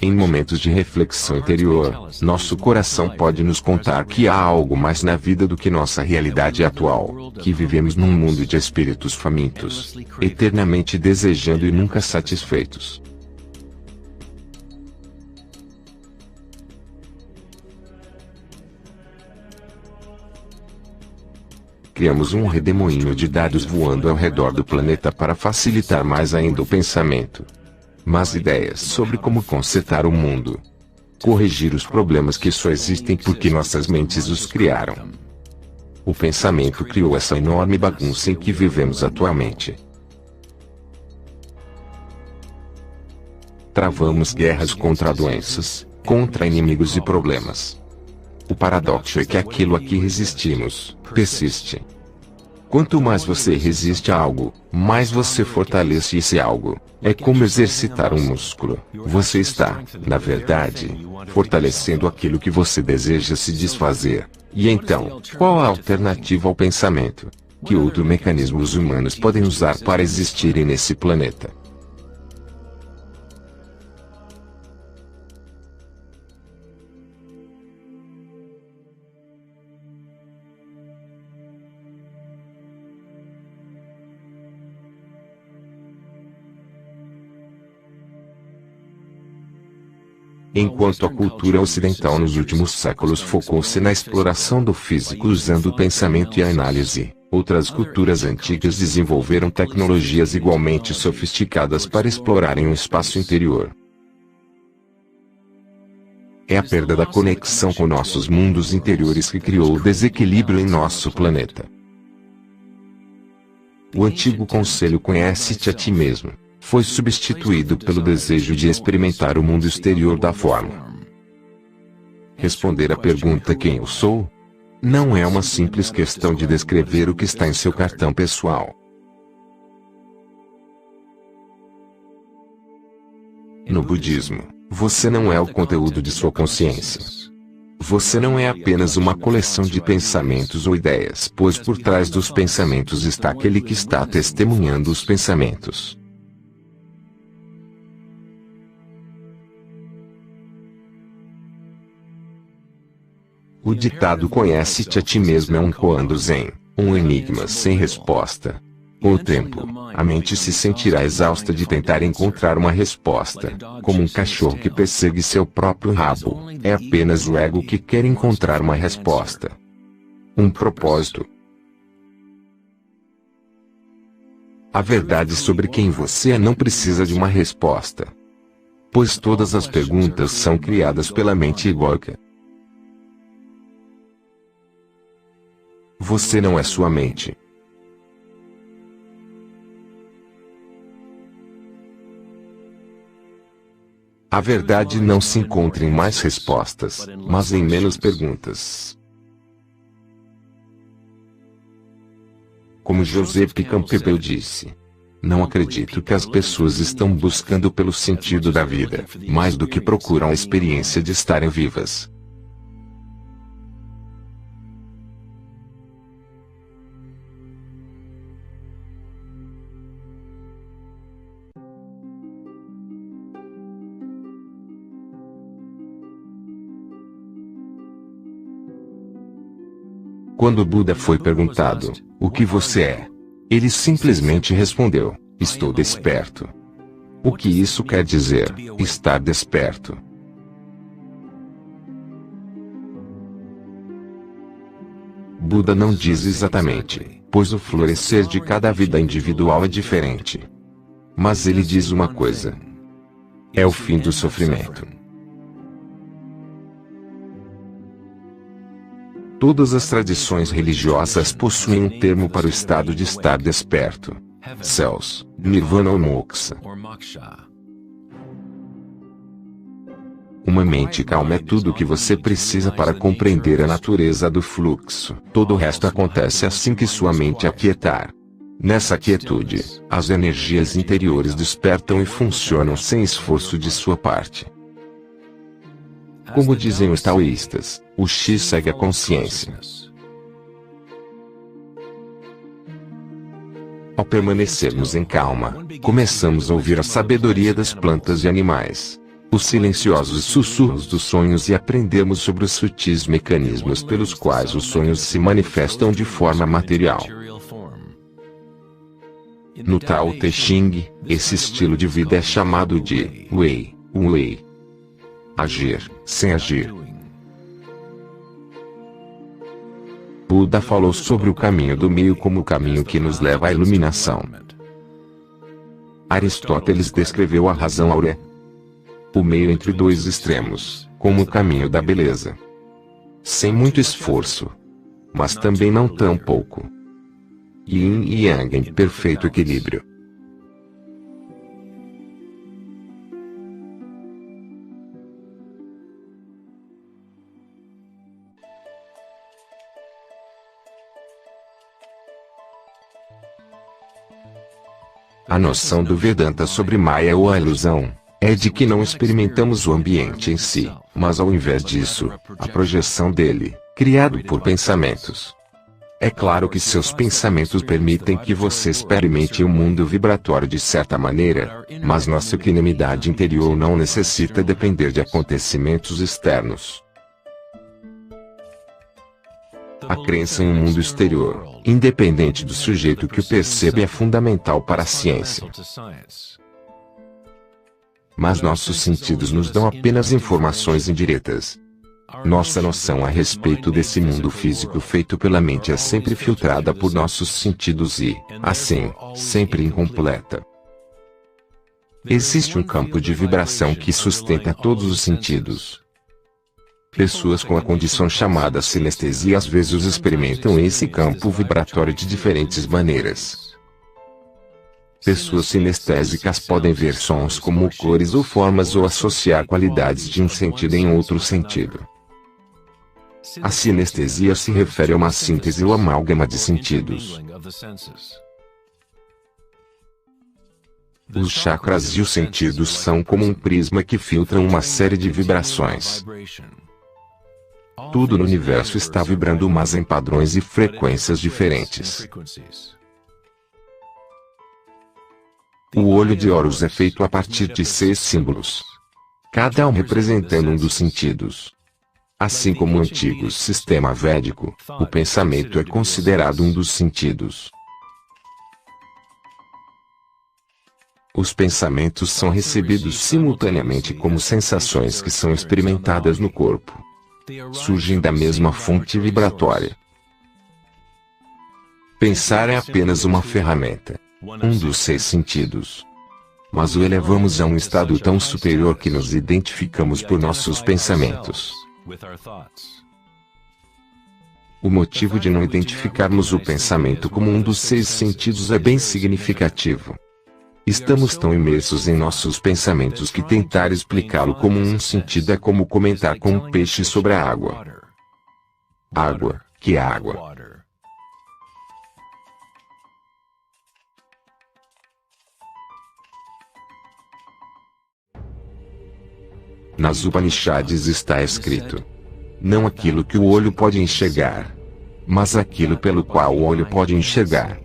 Em momentos de reflexão interior, nosso coração pode nos contar que há algo mais na vida do que nossa realidade atual, que vivemos num mundo de espíritos famintos, eternamente desejando e nunca satisfeitos. Criamos um redemoinho de dados voando ao redor do planeta para facilitar mais ainda o pensamento. Mas ideias sobre como consertar o mundo. Corrigir os problemas que só existem porque nossas mentes os criaram. O pensamento criou essa enorme bagunça em que vivemos atualmente. Travamos guerras contra doenças, contra inimigos e problemas. O paradoxo é que aquilo a que resistimos, persiste. Quanto mais você resiste a algo, mais você fortalece esse algo. É como exercitar um músculo. Você está, na verdade, fortalecendo aquilo que você deseja se desfazer. E então, qual a alternativa ao pensamento? Que outro mecanismo os humanos podem usar para existirem nesse planeta? Enquanto a cultura ocidental nos últimos séculos focou-se na exploração do físico usando o pensamento e a análise, outras culturas antigas desenvolveram tecnologias igualmente sofisticadas para explorarem o espaço interior. É a perda da conexão com nossos mundos interiores que criou o desequilíbrio em nosso planeta. O antigo conselho "conhece-te a ti mesmo" foi substituído pelo desejo de experimentar o mundo exterior da forma. Responder à pergunta "quem eu sou?" não é uma simples questão de descrever o que está em seu cartão pessoal. No budismo, você não é o conteúdo de sua consciência. Você não é apenas uma coleção de pensamentos ou ideias, pois por trás dos pensamentos está aquele que está testemunhando os pensamentos. O ditado "conhece-te a ti mesmo" é um koan do Zen, um enigma sem resposta. Com o tempo, a mente se sentirá exausta de tentar encontrar uma resposta, como um cachorro que persegue seu próprio rabo. É apenas o ego que quer encontrar uma resposta. Um propósito. A verdade sobre quem você é não precisa de uma resposta. Pois todas as perguntas são criadas pela mente egóica. Você não é sua mente. A verdade não se encontra em mais respostas, mas em menos perguntas. Como Joseph Campbell disse, não acredito que as pessoas estão buscando pelo sentido da vida, mais do que procuram a experiência de estarem vivas. Quando Buda foi perguntado, "O que você é?", ele simplesmente respondeu, "Estou desperto." O que isso quer dizer, estar desperto? Buda não diz exatamente, pois o florescer de cada vida individual é diferente. Mas ele diz uma coisa: é o fim do sofrimento. Todas as tradições religiosas possuem um termo para o estado de estar desperto: céus, nirvana ou moksha. Uma mente calma é tudo o que você precisa para compreender a natureza do fluxo. Todo o resto acontece assim que sua mente aquietar. Nessa quietude, as energias interiores despertam e funcionam sem esforço de sua parte. Como dizem os taoístas, o X segue a consciência. Ao permanecermos em calma, começamos a ouvir a sabedoria das plantas e animais, os silenciosos sussurros dos sonhos e aprendemos sobre os sutis mecanismos pelos quais os sonhos se manifestam de forma material. No Tao Te Ching, esse estilo de vida é chamado de Wei, Wei. Agir, sem agir. Buda falou sobre o caminho do meio como o caminho que nos leva à iluminação. Aristóteles descreveu a razão áurea, o meio entre dois extremos, como o caminho da beleza. Sem muito esforço, mas também não tão pouco. Yin e Yang em perfeito equilíbrio. A noção do Vedanta sobre Maya ou a ilusão é de que não experimentamos o ambiente em si, mas ao invés disso, a projeção dele, criado por pensamentos. É claro que seus pensamentos permitem que você experimente o mundo vibratório de certa maneira, mas nossa equanimidade interior não necessita depender de acontecimentos externos. A crença em um mundo exterior, independente do sujeito que o percebe, é fundamental para a ciência. Mas nossos sentidos nos dão apenas informações indiretas. Nossa noção a respeito desse mundo físico feito pela mente é sempre filtrada por nossos sentidos e, assim, sempre incompleta. Existe um campo de vibração que sustenta todos os sentidos. Pessoas com a condição chamada sinestesia às vezes experimentam esse campo vibratório de diferentes maneiras. Pessoas sinestésicas podem ver sons como cores ou formas ou associar qualidades de um sentido em outro sentido. A sinestesia se refere a uma síntese ou amálgama de sentidos. Os chakras e os sentidos são como um prisma que filtram uma série de vibrações. Tudo no universo está vibrando, mas em padrões e frequências diferentes. O olho de Horus é feito a partir de 6 símbolos, cada um representando um dos sentidos. Assim como o antigo sistema védico, o pensamento é considerado um dos sentidos. Os pensamentos são recebidos simultaneamente como sensações que são experimentadas no corpo. Surgem da mesma fonte vibratória. Pensar é apenas uma ferramenta, um dos 6 sentidos. Mas o elevamos a um estado tão superior que nos identificamos por nossos pensamentos. O motivo de não identificarmos o pensamento como um dos 6 sentidos é bem significativo. Estamos tão imersos em nossos pensamentos que tentar explicá-lo como um sentido é como comentar com um peixe sobre a água. Água, que é água? Nas Upanishads está escrito: não aquilo que o olho pode enxergar, mas aquilo pelo qual o olho pode enxergar.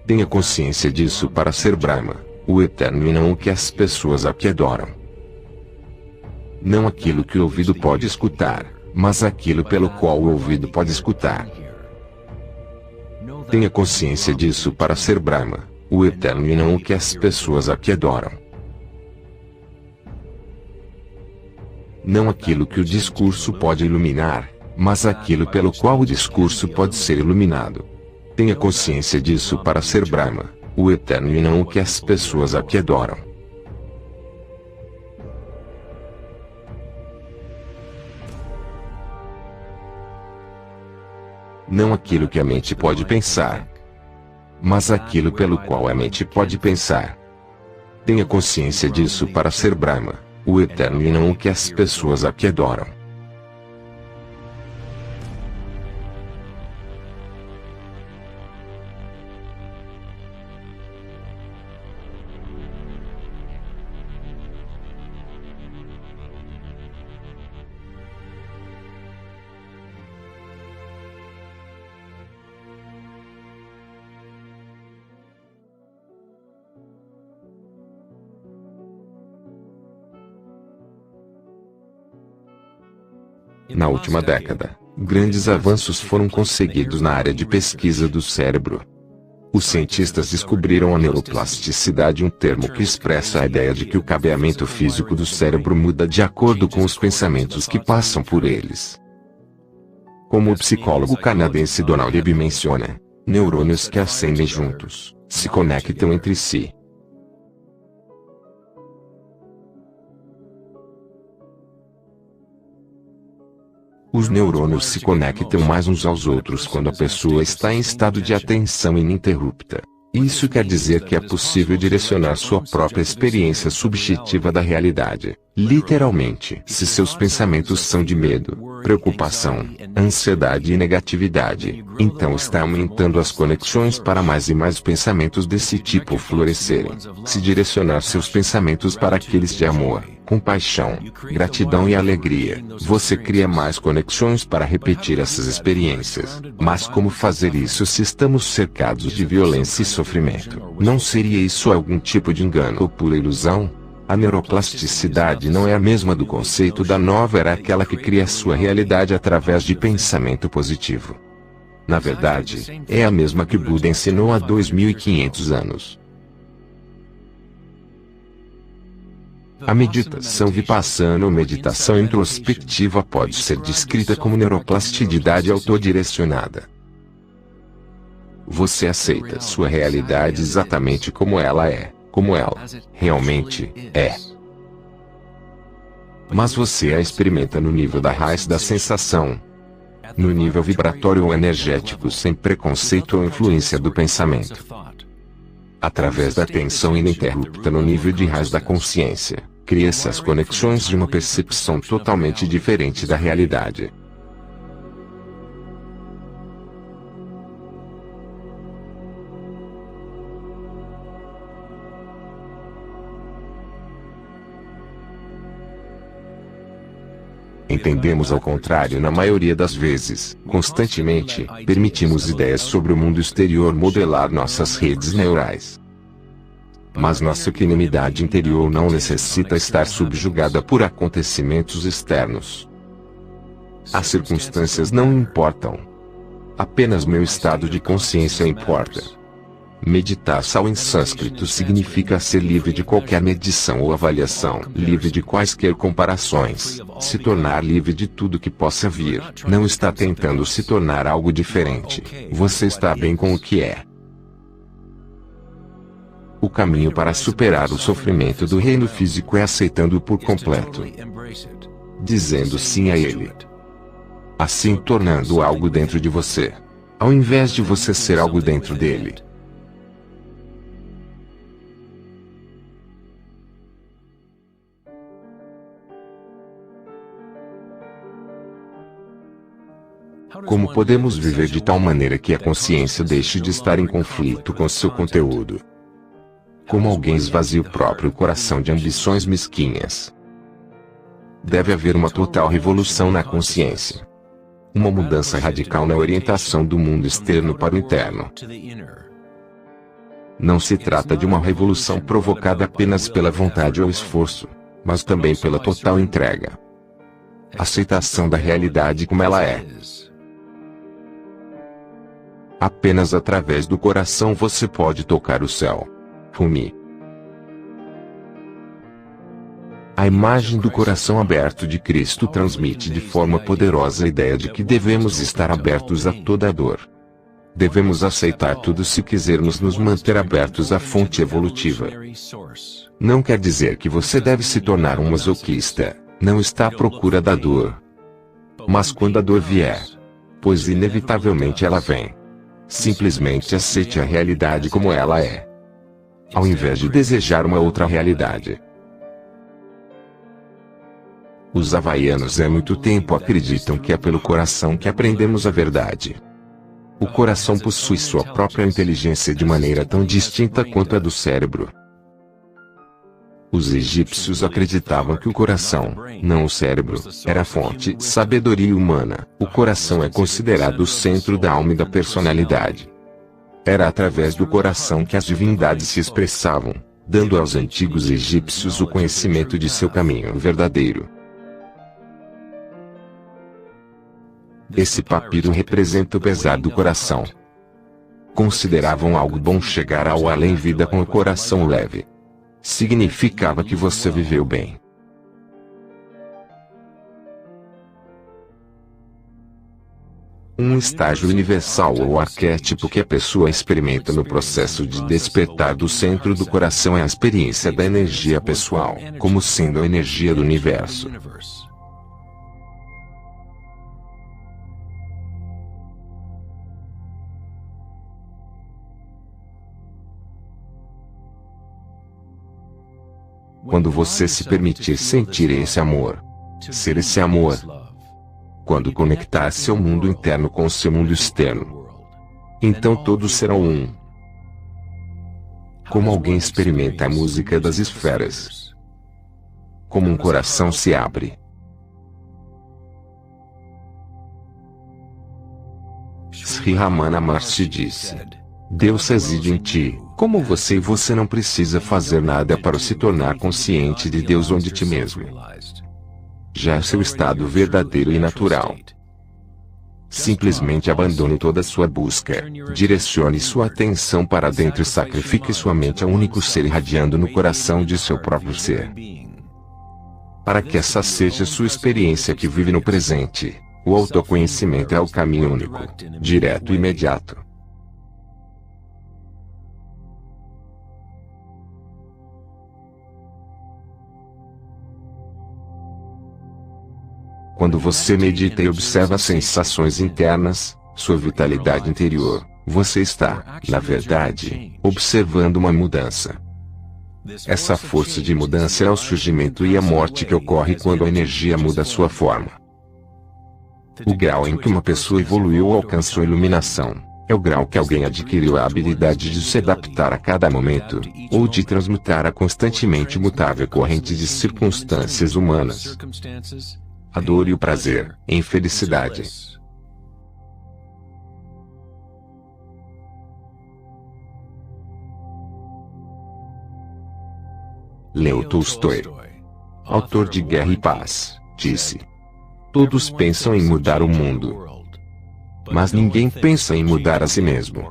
Tenha consciência disso para ser Brahma, o eterno, e não o que as pessoas aqui adoram. Não aquilo que o ouvido pode escutar, mas aquilo pelo qual o ouvido pode escutar. Tenha consciência disso para ser Brahma, o eterno, e não o que as pessoas aqui adoram. Não aquilo que o discurso pode iluminar, mas aquilo pelo qual o discurso pode ser iluminado. Tenha consciência disso para ser Brahma, o eterno e não o que as pessoas aqui adoram. Não aquilo que a mente pode pensar, mas aquilo pelo qual a mente pode pensar. Tenha consciência disso para ser Brahma, o eterno e não o que as pessoas aqui adoram. Na última década, grandes avanços foram conseguidos na área de pesquisa do cérebro. Os cientistas descobriram a neuroplasticidade, um termo que expressa a ideia de que o cabeamento físico do cérebro muda de acordo com os pensamentos que passam por eles. Como o psicólogo canadense Donald Eby menciona, neurônios que ascendem juntos, se conectam entre si. Os neurônios se conectam mais uns aos outros quando a pessoa está em estado de atenção ininterrupta. Isso quer dizer que é possível direcionar sua própria experiência subjetiva da realidade. Literalmente, se seus pensamentos são de medo, preocupação, ansiedade e negatividade, então está aumentando as conexões para mais e mais pensamentos desse tipo florescerem. Se direcionar seus pensamentos para aqueles de amor, compaixão, gratidão e alegria, você cria mais conexões para repetir essas experiências. Mas como fazer isso se estamos cercados de violência e sofrimento? Não seria isso algum tipo de engano ou pura ilusão? A neuroplasticidade não é a mesma do conceito da nova era, aquela que cria sua realidade através de pensamento positivo. Na verdade, é a mesma que Buda ensinou há 2500 anos. A meditação vipassana ou meditação introspectiva pode ser descrita como neuroplasticidade autodirecionada. Você aceita sua realidade exatamente como ela é, como ela realmente é. Mas você a experimenta no nível da raiz da sensação, no nível vibratório ou energético, sem preconceito ou influência do pensamento. Através da atenção ininterrupta no nível de raiz da consciência, cria-se as conexões de uma percepção totalmente diferente da realidade. Entendemos ao contrário na maioria das vezes. Constantemente, permitimos ideias sobre o mundo exterior modelar nossas redes neurais. Mas nossa equanimidade interior não necessita estar subjugada por acontecimentos externos. As circunstâncias não importam. Apenas meu estado de consciência importa. Meditar-sal em sânscrito significa ser livre de qualquer medição ou avaliação, livre de quaisquer comparações, se tornar livre de tudo que possa vir. Não está tentando se tornar algo diferente, você está bem com o que é. O caminho para superar o sofrimento do reino físico é aceitando-o por completo, dizendo sim a ele. Assim tornando algo dentro de você, ao invés de você ser algo dentro dele. Como podemos viver de tal maneira que a consciência deixe de estar em conflito com seu conteúdo? Como alguém esvazia o próprio coração de ambições mesquinhas? Deve haver uma total revolução na consciência. Uma mudança radical na orientação do mundo externo para o interno. Não se trata de uma revolução provocada apenas pela vontade ou esforço, mas também pela total entrega. Aceitação da realidade como ela é. Apenas através do coração você pode tocar o céu. Rumi. A imagem do coração aberto de Cristo transmite de forma poderosa a ideia de que devemos estar abertos a toda dor. Devemos aceitar tudo se quisermos nos manter abertos à fonte evolutiva. Não quer dizer que você deve se tornar um masoquista, não está à procura da dor. Mas quando a dor vier, pois inevitavelmente ela vem, simplesmente aceite a realidade como ela é, ao invés de desejar uma outra realidade. Os havaianos há muito tempo acreditam que é pelo coração que aprendemos a verdade. O coração possui sua própria inteligência de maneira tão distinta quanto a do cérebro. Os egípcios acreditavam que o coração, não o cérebro, era a fonte de sabedoria humana. O coração é considerado o centro da alma e da personalidade. Era através do coração que as divindades se expressavam, dando aos antigos egípcios o conhecimento de seu caminho verdadeiro. Esse papiro representa o pesar do coração. Consideravam algo bom chegar ao além-vida com o coração leve. Significava que você viveu bem. Um estágio universal ou arquétipo que a pessoa experimenta no processo de despertar do centro do coração é a experiência da energia pessoal, como sendo a energia do universo. Quando você se permitir sentir esse amor, ser esse amor, quando conectar seu mundo interno com seu mundo externo, então todos serão um. Como alguém experimenta a música das esferas. Como um coração se abre. Sri Ramana Maharshi disse: Deus reside em ti, como você, e você não precisa fazer nada para se tornar consciente de Deus onde ti mesmo. Já é seu estado verdadeiro e natural. Simplesmente abandone toda sua busca, direcione sua atenção para dentro e sacrifique sua mente ao único ser irradiando no coração de seu próprio ser. Para que essa seja sua experiência que vive no presente, o autoconhecimento é o caminho único, direto e imediato. Quando você medita e observa as sensações internas, sua vitalidade interior, você está, na verdade, observando uma mudança. Essa força de mudança é o surgimento e a morte que ocorre quando a energia muda sua forma. O grau em que uma pessoa evoluiu ou alcançou iluminação, é o grau que alguém adquiriu a habilidade de se adaptar a cada momento, ou de transmutar a constantemente mutável corrente de circunstâncias humanas, a dor e o prazer, em felicidade. Leo Tolstói, autor de Guerra e Paz, disse: todos pensam em mudar o mundo, mas ninguém pensa em mudar a si mesmo.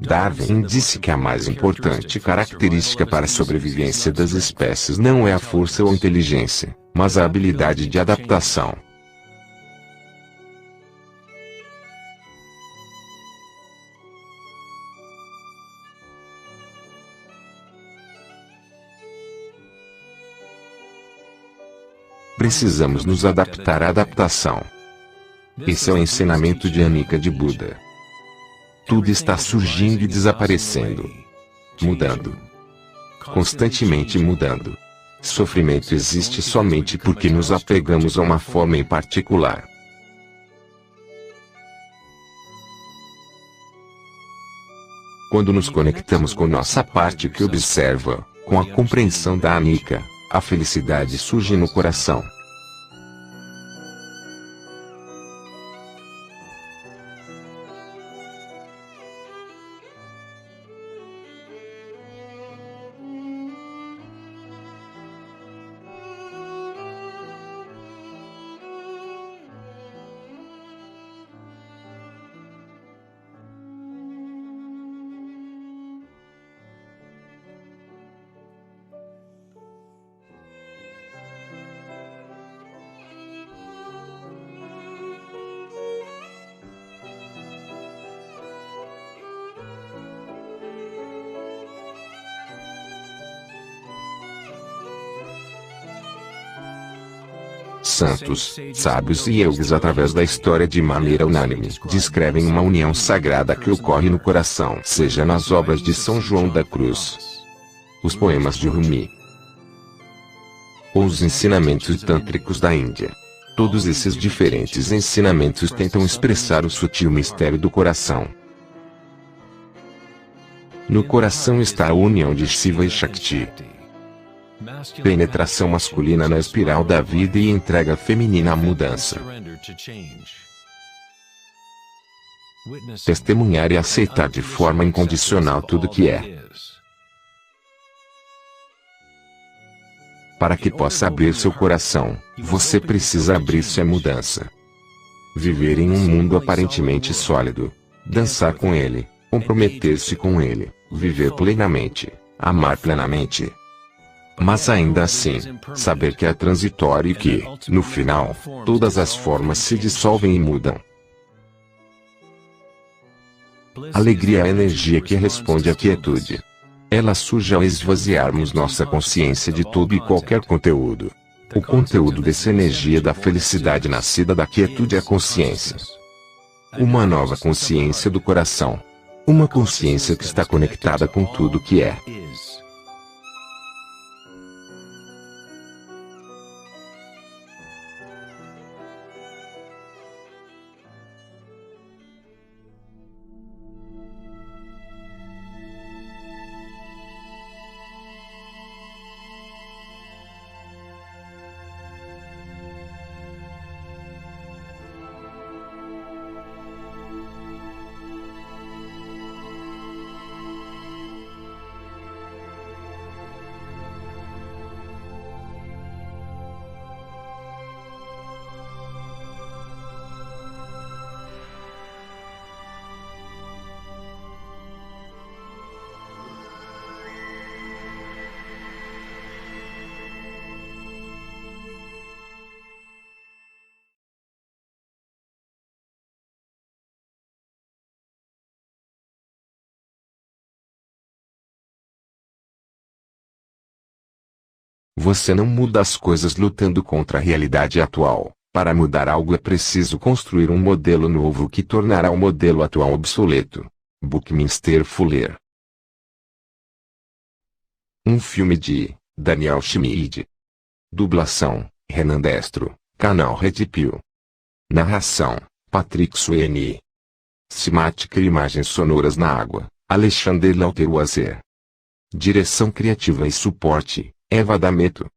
Darwin disse que a mais importante característica para a sobrevivência das espécies não é a força ou a inteligência, mas a habilidade de adaptação. Precisamos nos adaptar à adaptação. Esse é o ensinamento de Anika de Buda. Tudo está surgindo e desaparecendo. Mudando. Constantemente mudando. Sofrimento existe somente porque nos apegamos a uma forma em particular. Quando nos conectamos com nossa parte que observa, com a compreensão da Anika, a felicidade surge no coração. santos, sábios e yogis através da história de maneira unânime descrevem uma união sagrada que ocorre no coração, seja nas obras de São João da Cruz, os poemas de Rumi, ou os ensinamentos tântricos da Índia. Todos esses diferentes ensinamentos tentam expressar o sutil mistério do coração. No coração está a união de Shiva e Shakti, penetração masculina na espiral da vida e entrega feminina à mudança. Testemunhar e aceitar de forma incondicional tudo que é. Para que possa abrir seu coração, você precisa abrir-se à mudança. Viver em um mundo aparentemente sólido, dançar com ele, comprometer-se com ele, viver plenamente, amar plenamente. Mas ainda assim, saber que é transitório e que, no final, todas as formas se dissolvem e mudam. Alegria é a energia que responde à quietude. Ela surge ao esvaziarmos nossa consciência de todo e qualquer conteúdo. O conteúdo dessa energia da felicidade nascida da quietude é a consciência. Uma nova consciência do coração. Uma consciência que está conectada com tudo que é. Você não muda as coisas lutando contra a realidade atual. Para mudar algo é preciso construir um modelo novo que tornará o modelo atual obsoleto. Buckminster Fuller. Um filme de Daniel Schmid. Dublação: Renan Destro, canal Red Pill. Narração: Patrick Sweeney. Cinemática e imagens sonoras na água: Alexander Lauteroazer. Direção criativa e suporte: Eva D'Ameto.